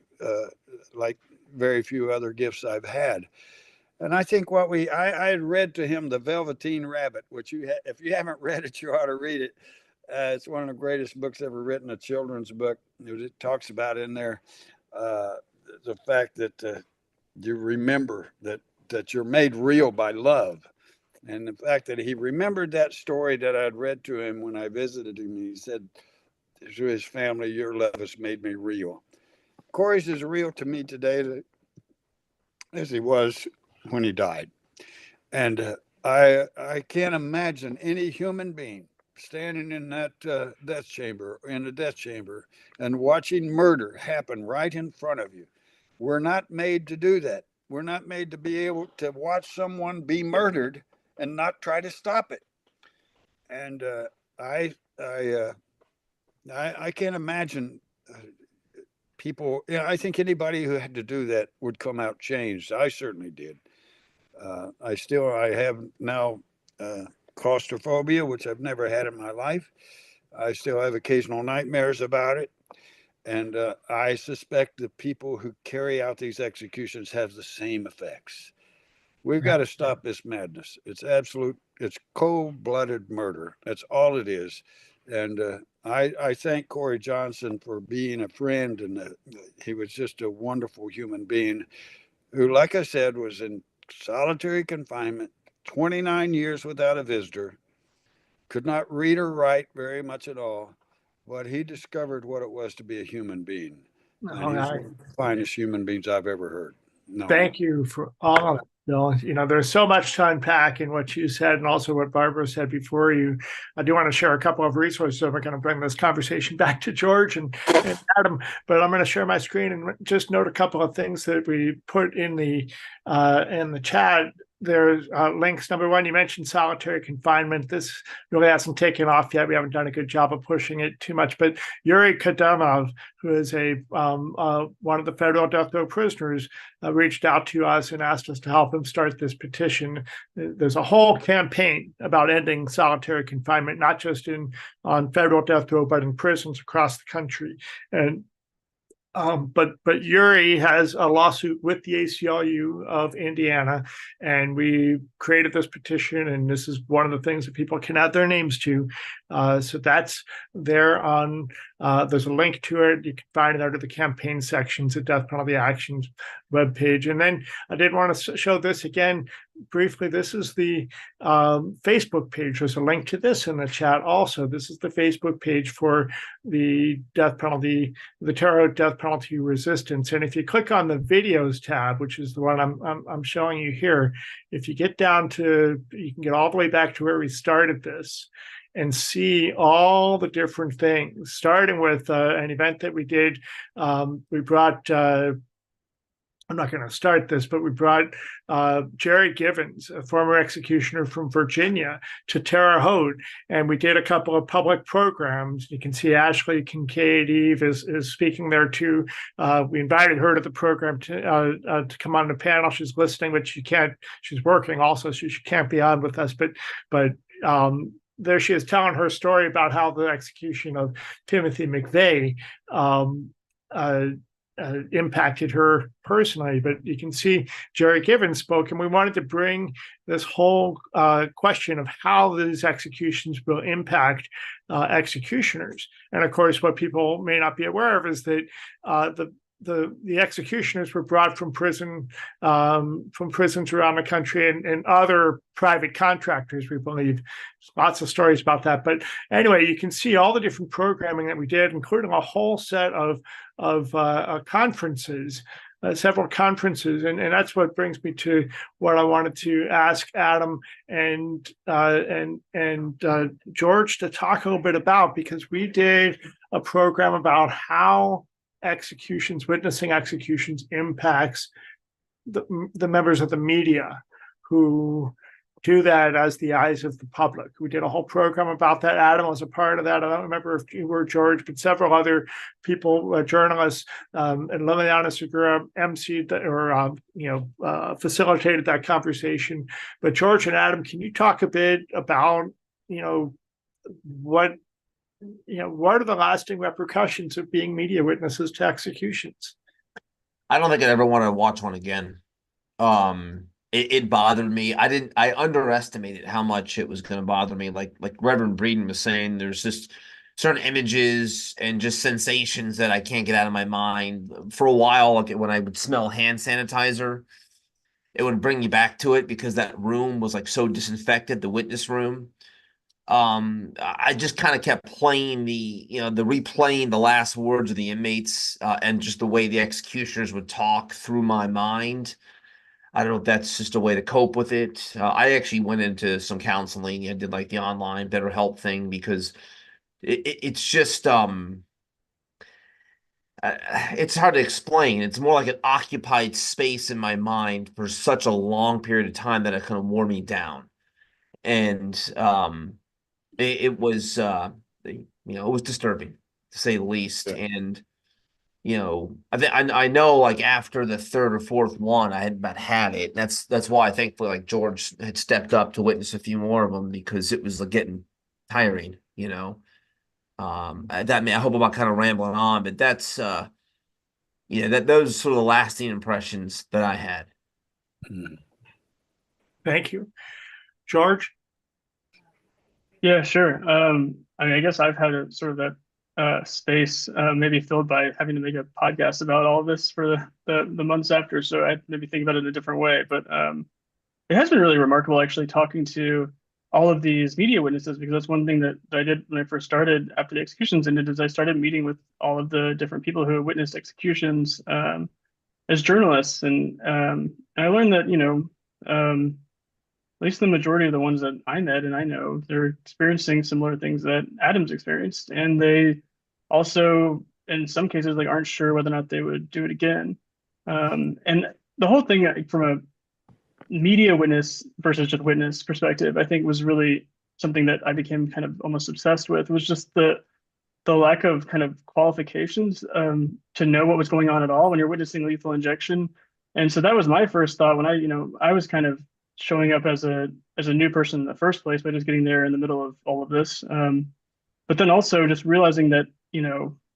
Speaker 19: like very few other gifts I've had. And I think I had read to him The Velveteen Rabbit, which if you haven't read it, you ought to read it. It's one of the greatest books ever written, a children's book. It talks about in there the fact that you remember that you're made real by love. And the fact that he remembered that story that I'd read to him when I visited him, he said to his family, your love has made me real. Corey's as real to me today as he was when he died. And I can't imagine any human being standing in that death chamber, and watching murder happen right in front of you. We're not made to do that. We're not made to be able to watch someone be murdered and not try to stop it. And I can't imagine people. I think anybody who had to do that would come out changed. I certainly did. I have now claustrophobia, which I've never had in my life. I still have occasional nightmares about it. And I suspect the people who carry out these executions have the same effects. We've got to stop this madness. It's cold-blooded murder. That's all it is. And I thank Corey Johnson for being a friend. And he was just a wonderful human being who, like I said, was in solitary confinement, 29 years without a visitor, could not read or write very much at all, what he discovered what it was to be a human being. And
Speaker 1: All
Speaker 19: he's
Speaker 1: right.
Speaker 19: one of the finest human beings I've ever heard. No.
Speaker 1: Thank you for all of it, Bill. You know, there's so much to unpack in what you said and also what Barbara said before you. I do want to share a couple of resources. So we're going to bring this conversation back to George and Adam, but I'm going to share my screen and just note a couple of things that we put in the chat. There's links. Number one, you mentioned solitary confinement. This really hasn't taken off yet. We haven't done a good job of pushing it too much. But Yuri Kadamov, who is one of the federal death row prisoners, reached out to us and asked us to help him start this petition. There's a whole campaign about ending solitary confinement, not just on federal death row, but in prisons across the country. And but Yuri has a lawsuit with the ACLU of Indiana, and we created this petition, and this is one of the things that people can add their names to. So that's there on, there's a link to it. You can find it under the campaign sections at Death Penalty Action's webpage. And then I did want to show this again briefly. This is the Facebook page. There's a link to this in the chat also. This is the Facebook page for the death penalty, the Terre Haute Death Penalty Resistance. And if you click on the videos tab, which is the one I'm showing you here, if you get down to, you can get all the way back to where we started this and see all the different things, starting with an event that we did. We brought, I'm not going to start this, but we brought Jerry Givens, a former executioner from Virginia, to Terre Haute, and we did a couple of public programs. You can see Ashley Kincaid Eve is speaking there too. We invited her to the program to come on the panel. She's listening, but she can't. She's working also, so she can't be on with us. But there she is telling her story about how the execution of Timothy McVeigh impacted her personally. But you can see Jerry Givens spoke, and we wanted to bring this whole question of how these executions will impact executioners. And of course, what people may not be aware of is that the executioners were brought from prisons around the country and other private contractors, we believe. There's lots of stories about that. But anyway, you can see all the different programming that we did, including a whole set of conferences, several conferences. And that's what brings me to what I wanted to ask Adam and George to talk a little bit about, because we did a program about how witnessing executions impacts the members of the media who do that as the eyes of the public. We did a whole program about that. Adam was a part of that. I don't remember if you were, George, but several other people, journalists, and Liliana Segura emceed or facilitated that conversation. But George and Adam, can you talk a bit about what are the lasting repercussions of being media witnesses to executions?
Speaker 13: I don't think I'd ever want to watch one again. It bothered me. I underestimated how much it was going to bother me. Like Reverend Breeden was saying, there's just certain images and just sensations that I can't get out of my mind. For a while, like when I would smell hand sanitizer, it would bring you back to it because that room was like so disinfected, the witness room. I just kind of kept playing replaying the last words of the inmates and just the way the executioners would talk through my mind. I don't know if that's just a way to cope with it. I actually went into some counseling and did like the online BetterHelp thing because it's just it's hard to explain. It's more like an occupied space in my mind for such a long period of time that it kind of wore me down. And it was it was disturbing to say the least. And I know like after the third or fourth one, I had about had it. That's why I thankfully like George had stepped up to witness a few more of them, because it was like getting tiring. I hope I'm not kind of rambling on, but that's those are sort of the lasting impressions that I had.
Speaker 1: Thank you, George.
Speaker 14: Yeah, sure. I guess I've had a sort of that space maybe filled by having to make a podcast about all of this for the months after, so I maybe think about it in a different way. But it has been really remarkable actually talking to all of these media witnesses, because that's one thing that I did when I first started after the executions ended, is I started meeting with all of the different people who had witnessed executions as journalists. And I learned that, at least the majority of the ones that I met and I know, they're experiencing similar things that Adam's experienced. And they also, in some cases, like aren't sure whether or not they would do it again. And the whole thing from a media witness versus just witness perspective, I think was really something that I became kind of almost obsessed with, was just the lack of kind of qualifications to know what was going on at all when you're witnessing lethal injection. And so that was my first thought when I was kind of showing up as a new person in the first place by just getting there in the middle of all of this. But then also just realizing that,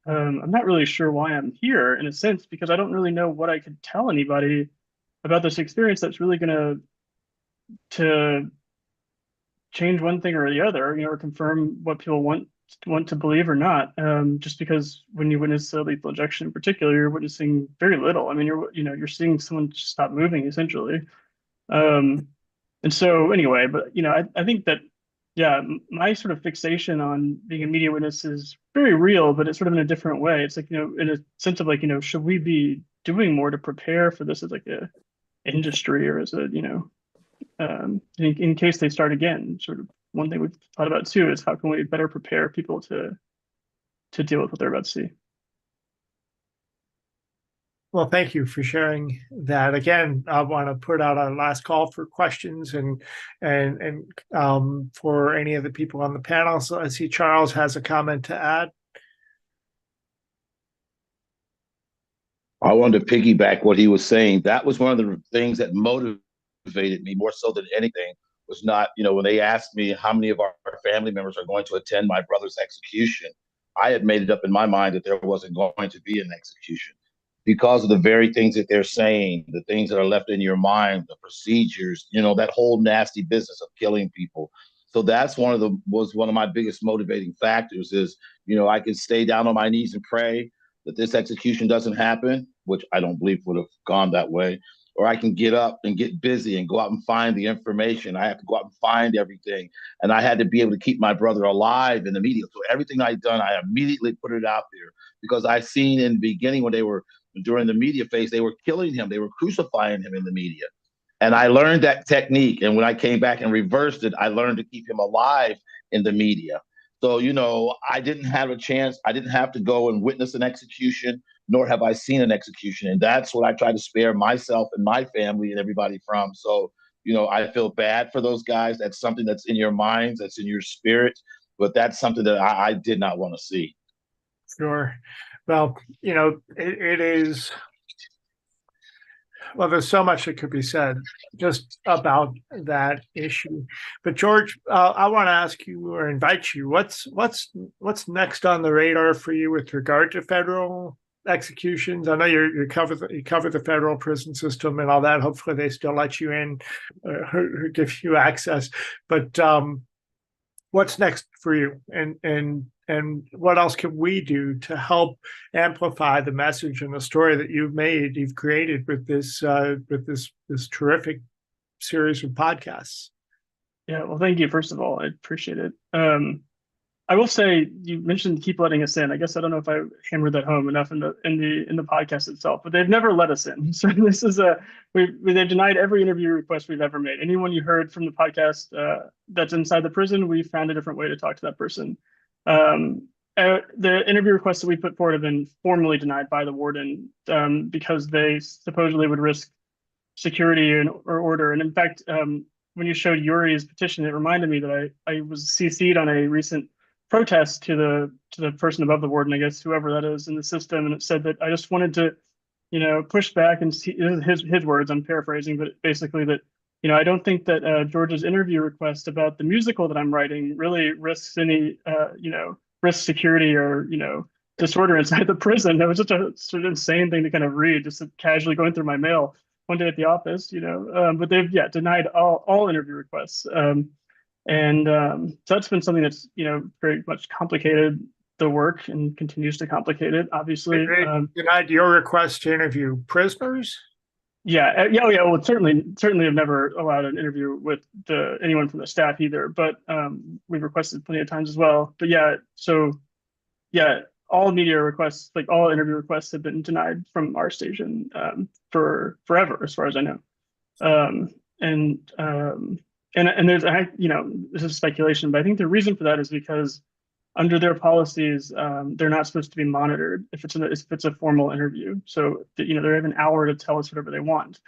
Speaker 14: I'm not really sure why I'm here in a sense, because I don't really know what I could tell anybody about this experience that's really going to change one thing or the other, or confirm what people want to believe or not. Just because when you witness a lethal injection in particular, you're witnessing very little. I mean, you're seeing someone stop moving essentially. And so anyway, but I think that, yeah, my sort of fixation on being a media witness is very real, but it's sort of in a different way. It's like, in a sense of like, should we be doing more to prepare for this as like a industry, or as a, in case they start again? Sort of one thing we've thought about too is how can we better prepare people to deal with what they're about to see.
Speaker 1: Well, thank you for sharing that. Again, I want to put out a last call for questions and for any of the people on the panel. So I see Charles has a comment to add.
Speaker 20: I wanted to piggyback what he was saying. That was one of the things that motivated me more so than anything. Was not, when they asked me how many of our family members are going to attend my brother's execution, I had made it up in my mind that there wasn't going to be an execution, because of the very things that they're saying, the things that are left in your mind, the procedures, that whole nasty business of killing people. So that's was one of my biggest motivating factors is, I can stay down on my knees and pray that this execution doesn't happen, which I don't believe would have gone that way. Or I can get up and get busy and go out and find the information. I have to go out and find everything. And I had to be able to keep my brother alive in the media. So everything I'd done, I immediately put it out there, because I seen in the beginning when during the media phase, they were killing him. They were crucifying him in the media. And I learned that technique. And when I came back and reversed it, I learned to keep him alive in the media. So, I didn't have a chance. I didn't have to go and witness an execution, nor have I seen an execution. And that's what I try to spare myself and my family and everybody from. So, I feel bad for those guys. That's something that's in your minds, that's in your spirit. But that's something that I did not want to see.
Speaker 1: Sure. Well, it is. Well, there's so much that could be said just about that issue. But George, I want to ask you or invite you. What's next on the radar for you with regard to federal executions? I know you cover the federal prison system and all that. Hopefully, they still let you in or give you access. But what's next for you? And what else can we do to help amplify the message and the story that you've created with this terrific series of podcasts?
Speaker 14: Yeah, well, thank you. First of all, I appreciate it. I will say, you mentioned keep letting us in. I guess I don't know if I hammered that home enough in the podcast itself, but they've never let us in. So this is they've denied every interview request we've ever made. Anyone you heard from the podcast that's inside the prison, we found a different way to talk to that person. The interview requests that we put forward have been formally denied by the warden because they supposedly would risk security or order. And in fact, when you showed Yuri's petition, it reminded me that I was CC'd on a recent protest to the person above the warden, I guess, whoever that is in the system. And it said that I just wanted to, push back and see his words, I'm paraphrasing, but basically that, I don't think that George's interview request about the musical that I'm writing really risks any, risk security or, disorder inside the prison. It was such a sort of insane thing to kind of read, just casually going through my mail one day at the office, but they've denied all interview requests. So that's been something that's, very much complicated the work and continues to complicate it, obviously.
Speaker 1: Denied your request to interview prisoners?
Speaker 14: Yeah, yeah, oh yeah. Well, certainly have never allowed an interview with anyone from the staff either, but we've requested plenty of times as well. But yeah, so yeah, all media requests, like all interview requests, have been denied from our station for forever, as far as I know. And there's, this is speculation, but I think the reason for that is because under their policies, they're not supposed to be monitored if it's a formal interview. So they have an hour to tell us whatever they want,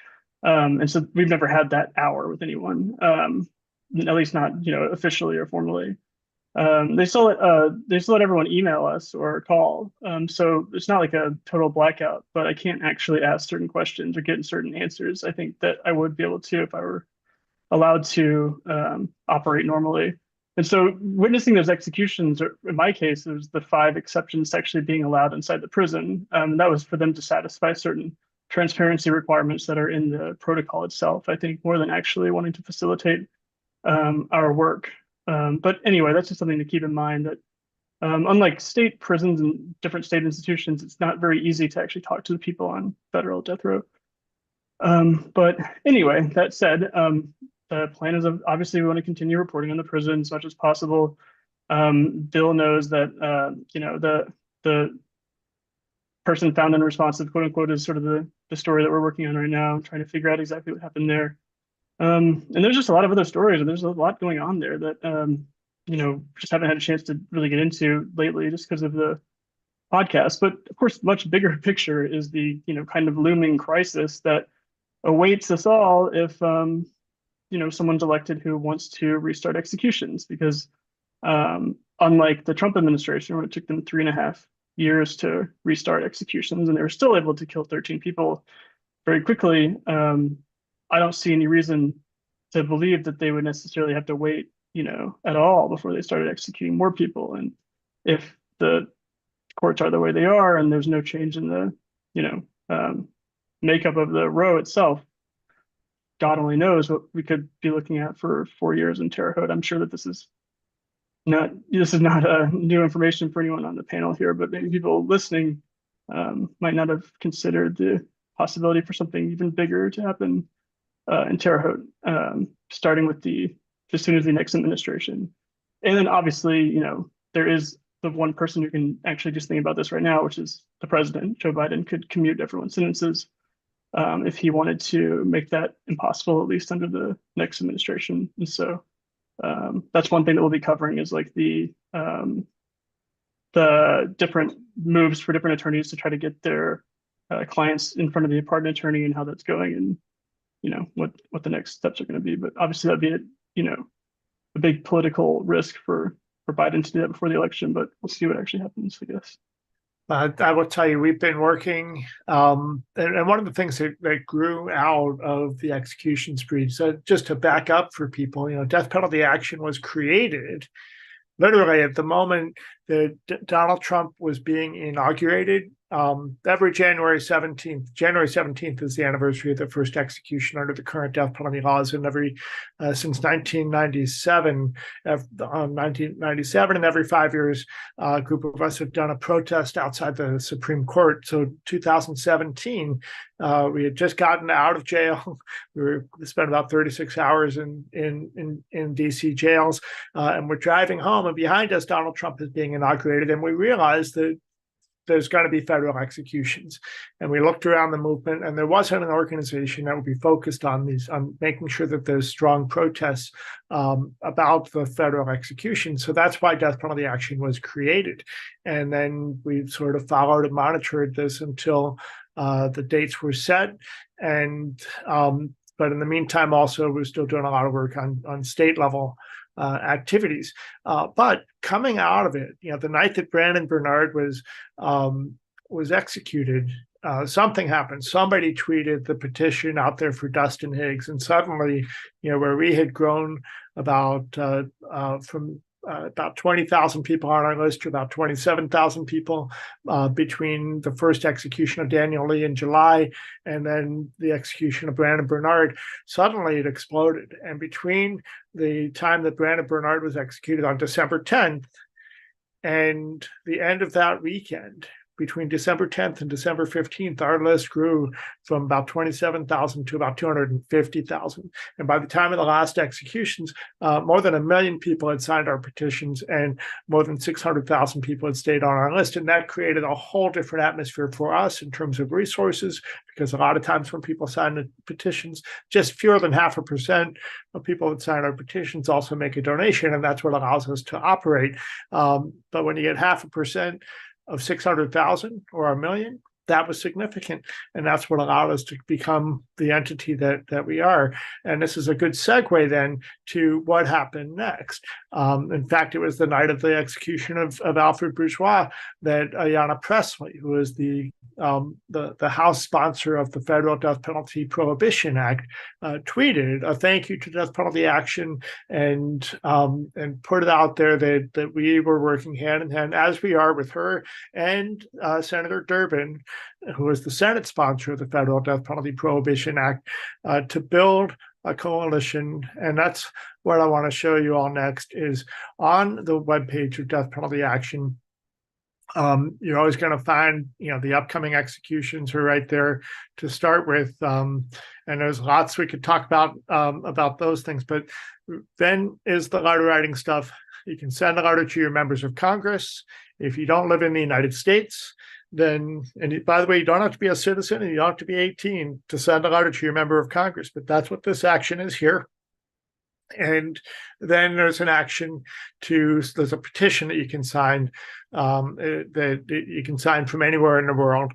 Speaker 14: and so we've never had that hour with anyone, at least not officially or formally. They still let everyone email us or call, so it's not like a total blackout. But I can't actually ask certain questions or get certain answers. I think that I would be able to if I were allowed to operate normally. And so witnessing those executions, or in my case, there's the 5 exceptions to actually being allowed inside the prison. That was for them to satisfy certain transparency requirements that are in the protocol itself, I think, more than actually wanting to facilitate our work. But anyway, that's just something to keep in mind, that unlike state prisons and different state institutions, it's not very easy to actually talk to the people on federal death row. But anyway, that said, the plan is obviously we want to continue reporting on the prison as much as possible. Bill knows that the person found unresponsive, quote unquote, is sort of the story that we're working on right now, trying to figure out exactly what happened there. And there's just a lot of other stories, and there's a lot going on there that just haven't had a chance to really get into lately, just because of the podcast. But of course, much bigger picture is the kind of looming crisis that awaits us all if someone's elected who wants to restart executions, because unlike the Trump administration, where it took them 3.5 years to restart executions and they were still able to kill 13 people very quickly, I don't see any reason to believe that they would necessarily have to wait at all before they started executing more people. And if the courts are the way they are and there's no change in the makeup of the row itself, God only knows what we could be looking at for 4 years in Terre Haute. I'm sure that this is not new information for anyone on the panel here, but maybe people listening might not have considered the possibility for something even bigger to happen in Terre Haute, starting with as soon as the next administration. And then obviously, there is the one person who can actually just think about this right now, which is the president. Joe Biden could commute everyone's sentences if he wanted to make that impossible, at least under the next administration. And so that's one thing that we'll be covering, is like the different moves for different attorneys to try to get their clients in front of the pardon attorney, and how that's going, and what the next steps are going to be. But obviously that'd be a big political risk for Biden to do that before the election, but we'll see what actually happens, I guess.
Speaker 1: I will tell you, we've been working, and one of the things that grew out of the execution spree, so just to back up for people, Death Penalty Action was created literally at the moment that Donald Trump was being inaugurated. Every January 17th is the anniversary of the first execution under the current death penalty laws, and since 1997, and every 5 years, a group of us have done a protest outside the Supreme Court. So 2017, we had just gotten out of jail. We spent about 36 hours in DC jails, and we're driving home, and behind us, Donald Trump is being inaugurated, and we realized that there's going to be federal executions. And we looked around the movement, and there wasn't an organization that would be focused on making sure that there's strong protests about the federal execution. So that's why Death Penalty Action was created. And then we sort of followed and monitored this until the dates were set. And but in the meantime, also, we're still doing a lot of work on state level activities. But coming out of it, the night that Brandon Bernard was executed, something happened. Somebody tweeted the petition out there for Dustin Higgs, and suddenly, where we had grown from about 20,000 people on our list to about 27,000 people between the first execution of Daniel Lee in July and then the execution of Brandon Bernard. Suddenly it exploded. And between the time that Brandon Bernard was executed on December 10th and the end of that weekend, between December 10th and December 15th, our list grew from about 27,000 to about 250,000. And by the time of the last executions, more than 1 million people had signed our petitions, and more than 600,000 people had stayed on our list. And that created a whole different atmosphere for us in terms of resources, because a lot of times when people sign the petitions, just fewer than 0.5% of people that sign our petitions also make a donation, and that's what allows us to operate. But when you get 0.5% of 600,000 or 1 million, that was significant. And that's what allowed us to become the entity that we are. And this is a good segue then to what happened next. In fact, it was the night of the execution of Alfred Bourgeois that Ayanna Pressley, who is the House sponsor of the Federal Death Penalty Prohibition Act, tweeted a thank you to Death Penalty Action and put it out there that we were working hand in hand, as we are with her and Senator Durbin, who is the Senate sponsor of the Federal Death Penalty Prohibition Act, to build a coalition. And that's what I want to show you all next is on the webpage of Death Penalty Action. You're always going to find, the upcoming executions are right there to start with. And there's lots we could talk about those things, but then is the letter writing stuff. You can send a letter to your members of Congress. If you don't live in the United States, then, and by the way, you don't have to be a citizen and you don't have to be 18 to send a letter to your member of Congress, but that's what this action is here. And then there's an action there's a petition that you can sign, that you can sign from anywhere in the world,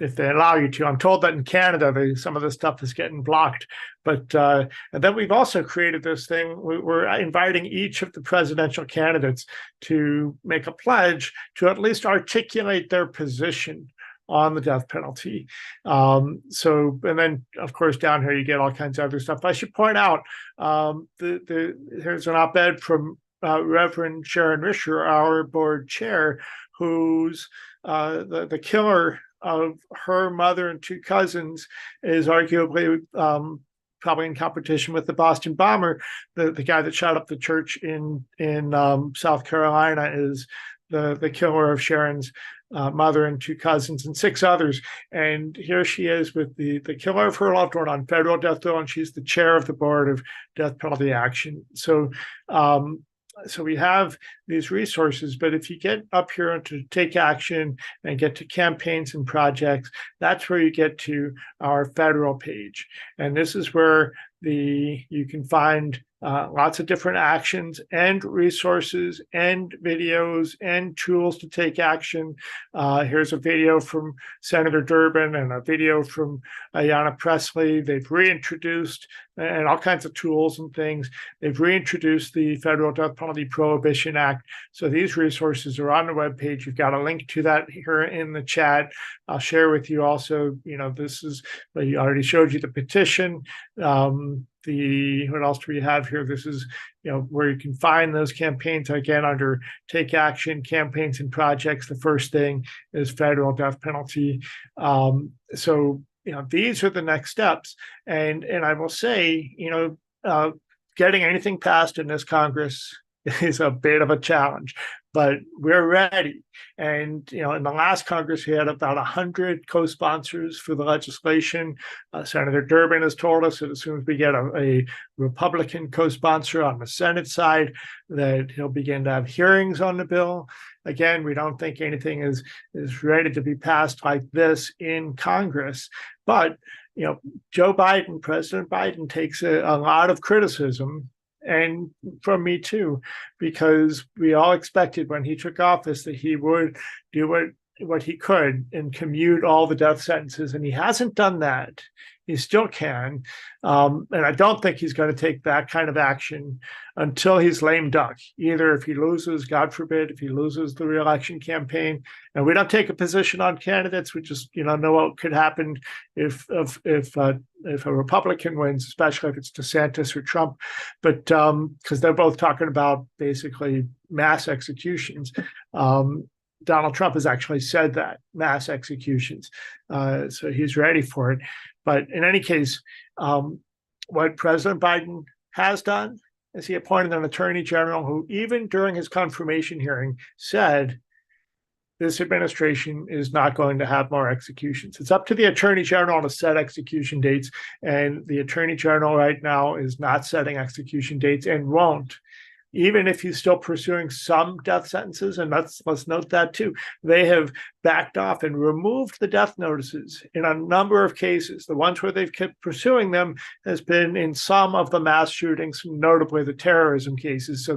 Speaker 1: if they allow you to. I'm told that in Canada, some of this stuff is getting blocked. But and then we've also created this thing. We're inviting each of the presidential candidates to make a pledge to at least articulate their position on the death penalty. And then, of course, down here, you get all kinds of other stuff. I should point out, here's an op-ed from Reverend Sharon Risher, our board chair, who's the killer of her mother and 2 cousins is arguably probably in competition with the Boston bomber. The guy that shot up the church in South Carolina is the killer of Sharon's mother and 2 cousins and 6 others. And here she is with the killer of her loved one on federal death row, and she's the chair of the board of Death Penalty Action. So we have these resources, but if you get up here to take action and get to campaigns and projects, that's where you get to our federal page. And this is where you can find lots of different actions and resources and videos and tools to take action. Here's a video from Senator Durbin and a video from Ayanna Pressley. They've reintroduced, and all kinds of tools and things. They've reintroduced the Federal Death Penalty Prohibition Act. So these resources are on the webpage. You've got a link to that here in the chat. I'll share with you also, this is, I already showed you the petition. What else do we have here? This is, where you can find those campaigns, again, under Take Action, Campaigns and Projects. The first thing is federal death penalty. These are the next steps. And I will say, getting anything passed in this Congress is a bit of a challenge, but we're ready. And, in the last Congress, we had about 100 co-sponsors for the legislation. Senator Durbin has told us that as soon as we get a Republican co-sponsor on the Senate side, that he'll begin to have hearings on the bill. Again, we don't think anything is ready to be passed like this in Congress. But, President Biden takes a lot of criticism, and from me too, because we all expected when he took office that he would do what he could and commute all the death sentences, and he hasn't done that. He still can, and I don't think he's going to take that kind of action until he's lame duck. Either if he loses, God forbid, if he loses the re-election campaign, and we don't take a position on candidates. We just know what could happen if a Republican wins, especially if it's DeSantis or Trump, but because they're both talking about basically mass executions. Donald Trump has actually said that, mass executions. So he's ready for it. But in any case, what President Biden has done is he appointed an attorney general who, even during his confirmation hearing, said this administration is not going to have more executions. It's up to the Attorney General to set execution dates, and the Attorney General right now is not setting execution dates and won't. Even if he's still pursuing some death sentences, and let's note that too, they have backed off and removed the death notices in a number of cases. The ones where they've kept pursuing them has been in some of the mass shootings, notably the terrorism cases. So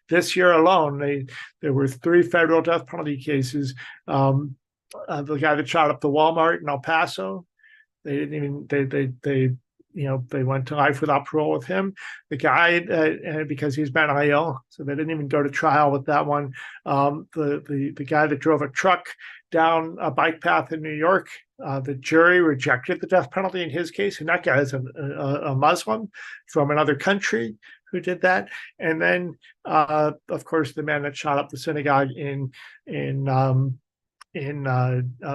Speaker 1: this year alone, there were 3 federal death penalty cases. The guy that shot up the Walmart in El Paso, they didn't even they went to life without parole with him. The guy, because he's mentally ill, so they didn't even go to trial with that one. The guy that drove a truck down a bike path in New York, the jury rejected the death penalty in his case, and that guy is a Muslim from another country who did that. And then, of course, the man that shot up the synagogue in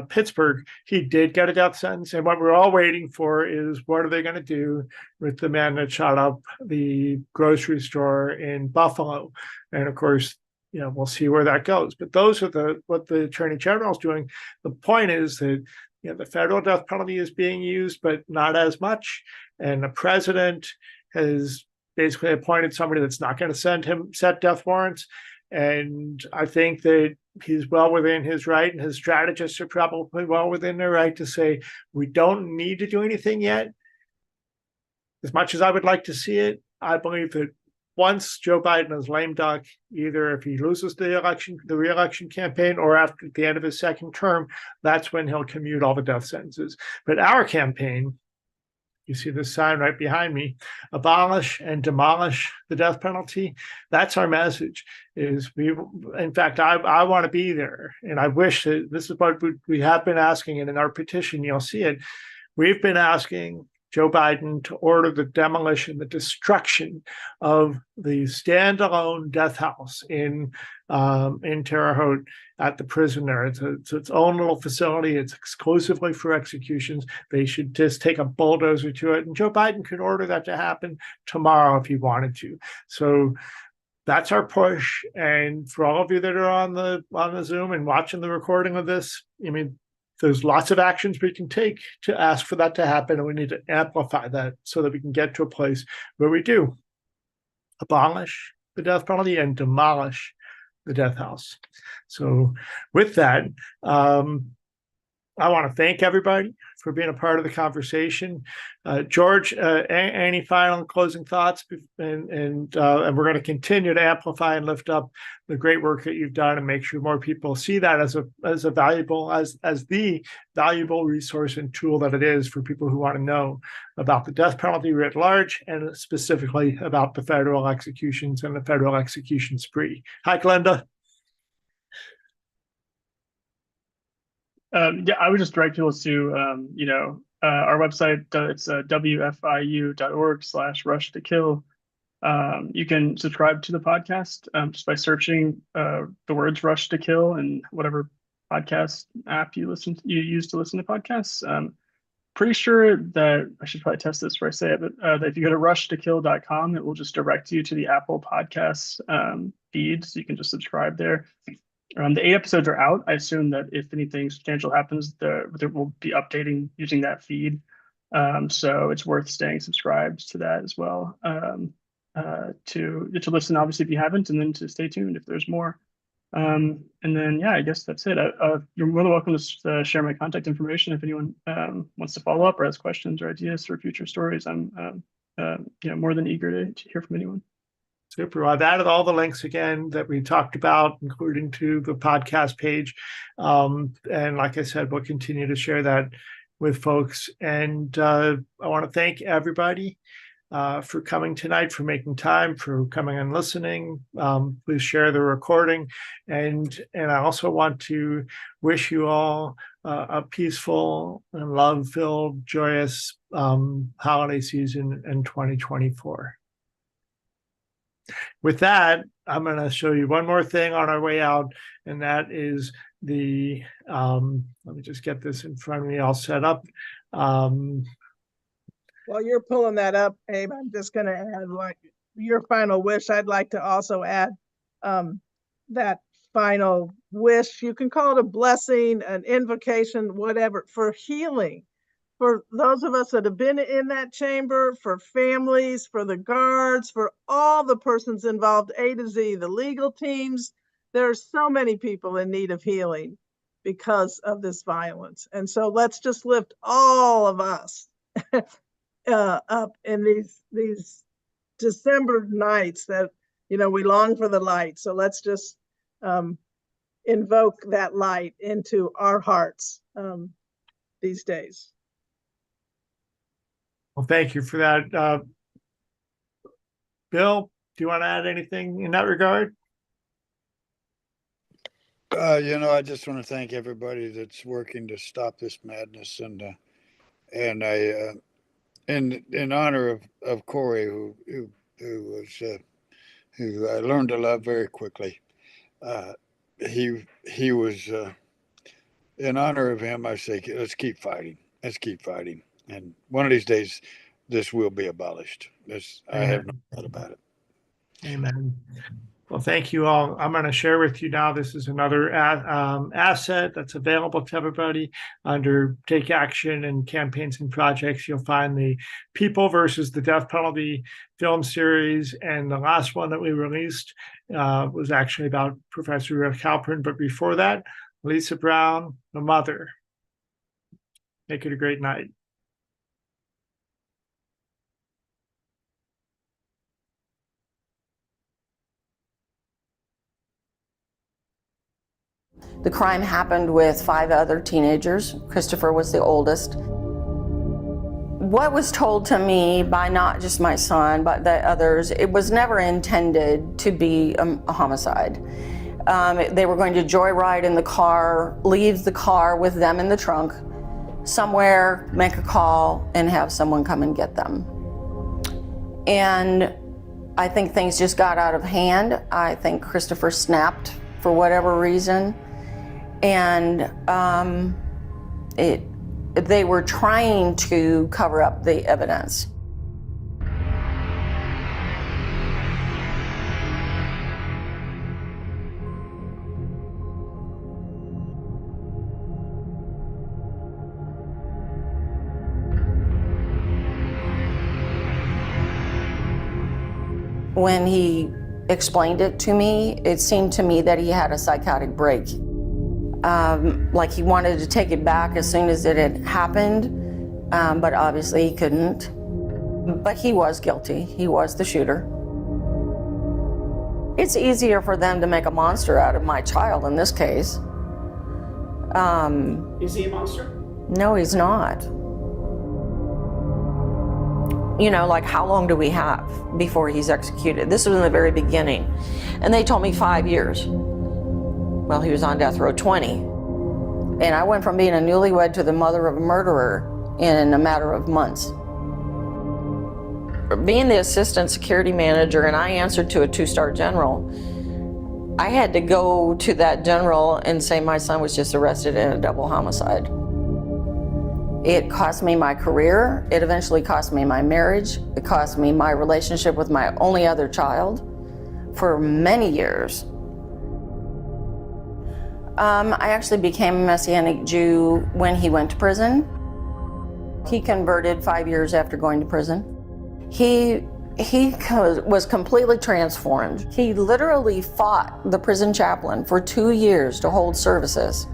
Speaker 1: Pittsburgh, he did get a death sentence. And what we're all waiting for is, what are they going to do with the man that shot up the grocery store in Buffalo? And of course, we'll see where that goes. But those are what the Attorney General is doing. The point is that the federal death penalty is being used, but not as much. And the president has basically appointed somebody that's not going to set death warrants. And I think that he's well within his right, and his strategists are probably well within their right to say, we don't need to do anything yet. As much as I would like to see it, I believe that once Joe Biden is lame duck, either if he loses the re-election campaign or after the end of his second term, that's when he'll commute all the death sentences. But our campaign, you see this sign right behind me, abolish and demolish the death penalty. That's our message. In fact, I want to be there. And I wish that this is what we have been asking, and in our petition, you'll see it. We've been asking Joe Biden to order the demolition, the destruction of the standalone death house in Terre Haute at the prison there. It's its own little facility. It's exclusively for executions. They should just take a bulldozer to it. And Joe Biden could order that to happen tomorrow if he wanted to. So that's our push. And for all of you that are on the Zoom and watching the recording of this, there's lots of actions we can take to ask for that to happen, and we need to amplify that so that we can get to a place where we do abolish the death penalty and demolish the death house. So with that, I want to thank everybody for being a part of the conversation. George, any final closing thoughts? And we're going to continue to amplify and lift up the great work that you've done and make sure more people see that as the valuable resource and tool that it is for people who want to know about the death penalty writ large, and specifically about the federal executions and the federal execution spree. Hi, Glenda.
Speaker 14: I would just direct people to, our website. It's wfiu.org/rush-to-kill. You can subscribe to the podcast just by searching the words "rush to kill" in whatever podcast app you use to listen to podcasts. Pretty sure that I should probably test this before I say it, but that if you go to rushtokill.com, it will just direct you to the Apple Podcasts feed, so you can just subscribe there. The 8 episodes are out. I assume that if anything substantial happens, there will be updating using that feed. So it's worth staying subscribed to that as well. To listen, obviously, if you haven't, and then to stay tuned if there's more. And then, I guess that's it. You're more than welcome to share my contact information if anyone wants to follow up or has questions or ideas for future stories. I'm more than eager to hear from anyone.
Speaker 1: Super. I've added all the links again that we talked about, including to the podcast page. And like I said, we'll continue to share that with folks. And I want to thank everybody for coming tonight, for making time, for coming and listening. Please share the recording. And I also want to wish you all a peaceful and love-filled, joyous holiday season in 2024. With that, I'm going to show you one more thing on our way out, and that is the, let me just get this in front of me all set up.
Speaker 12: While you're pulling that up, Abe, I'm just going to add, like, your final wish. I'd like to also add that final wish. You can call it a blessing, an invocation, whatever, for healing. For those of us that have been in that chamber, for families, for the guards, for all the persons involved, A to Z, the legal teams. There are so many people in need of healing because of this violence. And so let's just lift all of us up in these December nights that, we long for the light. So let's just invoke that light into our hearts these days.
Speaker 1: Well, thank you for that. Bill, do you want to add anything in that regard?
Speaker 19: I just want to thank everybody that's working to stop this madness, and I, in honor of Corey, who I learned to love very quickly. He was, in honor of him, I say, let's keep fighting. Let's keep fighting. And one of these days, this will be abolished. I have no doubt about it.
Speaker 1: Amen. Well, thank you all. I'm going to share with you now. This is another asset that's available to everybody under Take Action and Campaigns and Projects. You'll find the People versus the Death Penalty film series. And the last one that we released was actually about Professor Ruth Halpern. But before that, Lisa Brown, the mother. Make it a great night.
Speaker 21: The crime happened with 5 other teenagers. Christopher was the oldest. What was told to me by not just my son, but the others, it was never intended to be a homicide. They were going to joyride in the car, leave the car with them in the trunk, somewhere, make a call, and have someone come and get them. And I think things just got out of hand. I think Christopher snapped for whatever reason. And they were trying to cover up the evidence. When he explained it to me, it seemed to me that he had a psychotic break. Like he wanted to take it back as soon as it had happened, but obviously he couldn't. But he was guilty. He was the shooter. It's easier for them to make a monster out of my child in this case.
Speaker 22: Is he a monster?
Speaker 21: No, he's not. Like how long do we have before he's executed? This was in the very beginning. And they told me 5 years. Well, he was on death row 20. And I went from being a newlywed to the mother of a murderer in a matter of months. Being the assistant security manager, and I answered to a 2-star general, I had to go to that general and say my son was just arrested in a double homicide. It cost me my career. It eventually cost me my marriage. It cost me my relationship with my only other child for many years. I actually became a Messianic Jew when he went to prison. He converted 5 years after going to prison. He was completely transformed. He literally fought the prison chaplain for 2 years to hold services.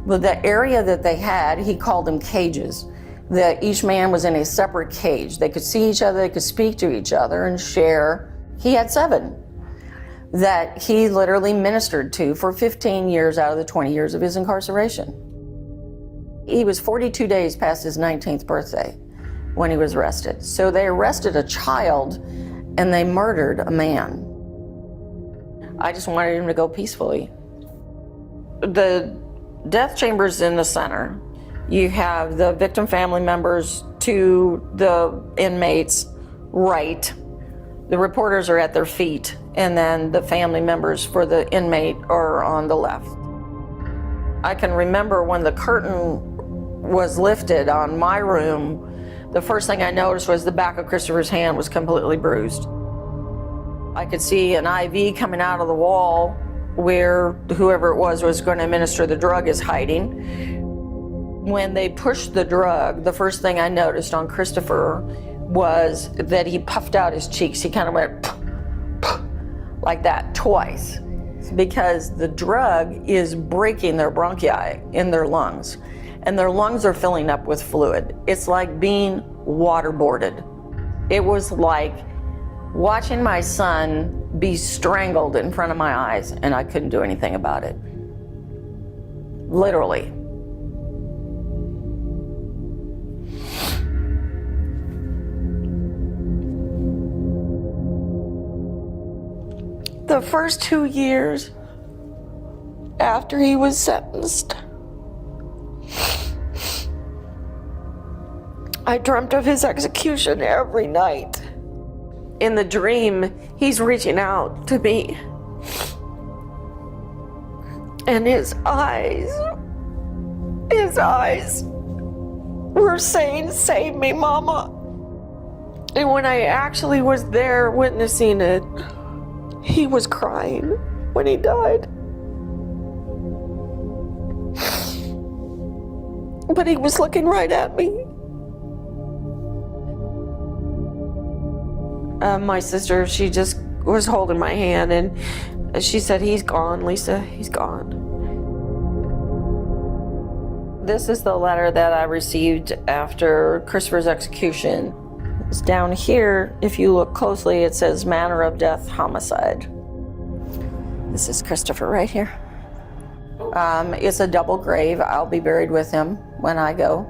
Speaker 21: But the area that they had, he called them cages, that each man was in a separate cage. They could see each other, they could speak to each other and share. He had 7 that he literally ministered to for 15 years out of the 20 years of his incarceration. He was 42 days past his 19th birthday when he was arrested. So they arrested a child and they murdered a man. I just wanted him to go peacefully. The death chamber's in the center. You have the victim family members to the inmates' right. The reporters are at their feet, and then the family members for the inmate are on the left. I can remember when the curtain was lifted on my room, the first thing I noticed was the back of Christopher's hand was completely bruised. I could see an IV coming out of the wall where whoever it was going to administer the drug is hiding. When they pushed the drug, the first thing I noticed on Christopher was that he puffed out his cheeks. He kind of went like that twice, because the drug is breaking their bronchi in their lungs, and their lungs are filling up with fluid. It's like being waterboarded. It was like watching my son be strangled in front of my eyes, and I couldn't do anything about it. Literally. The first 2 years after he was sentenced, I dreamt of his execution every night. In the dream, he's reaching out to me, and his eyes were saying, "Save me, Mama." And when I actually was there witnessing it, he was crying when he died. But he was looking right at me. My sister, she just was holding my hand, and she said, "He's gone, Lisa, he's gone." This is the letter that I received after Christopher's execution. It's down here, if you look closely, it says manner of death, homicide. This is Christopher right here. It's a double grave. I'll be buried with him when I go.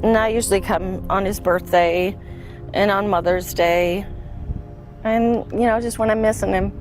Speaker 21: And I usually come on his birthday and on Mother's Day. And, just when I'm missing him.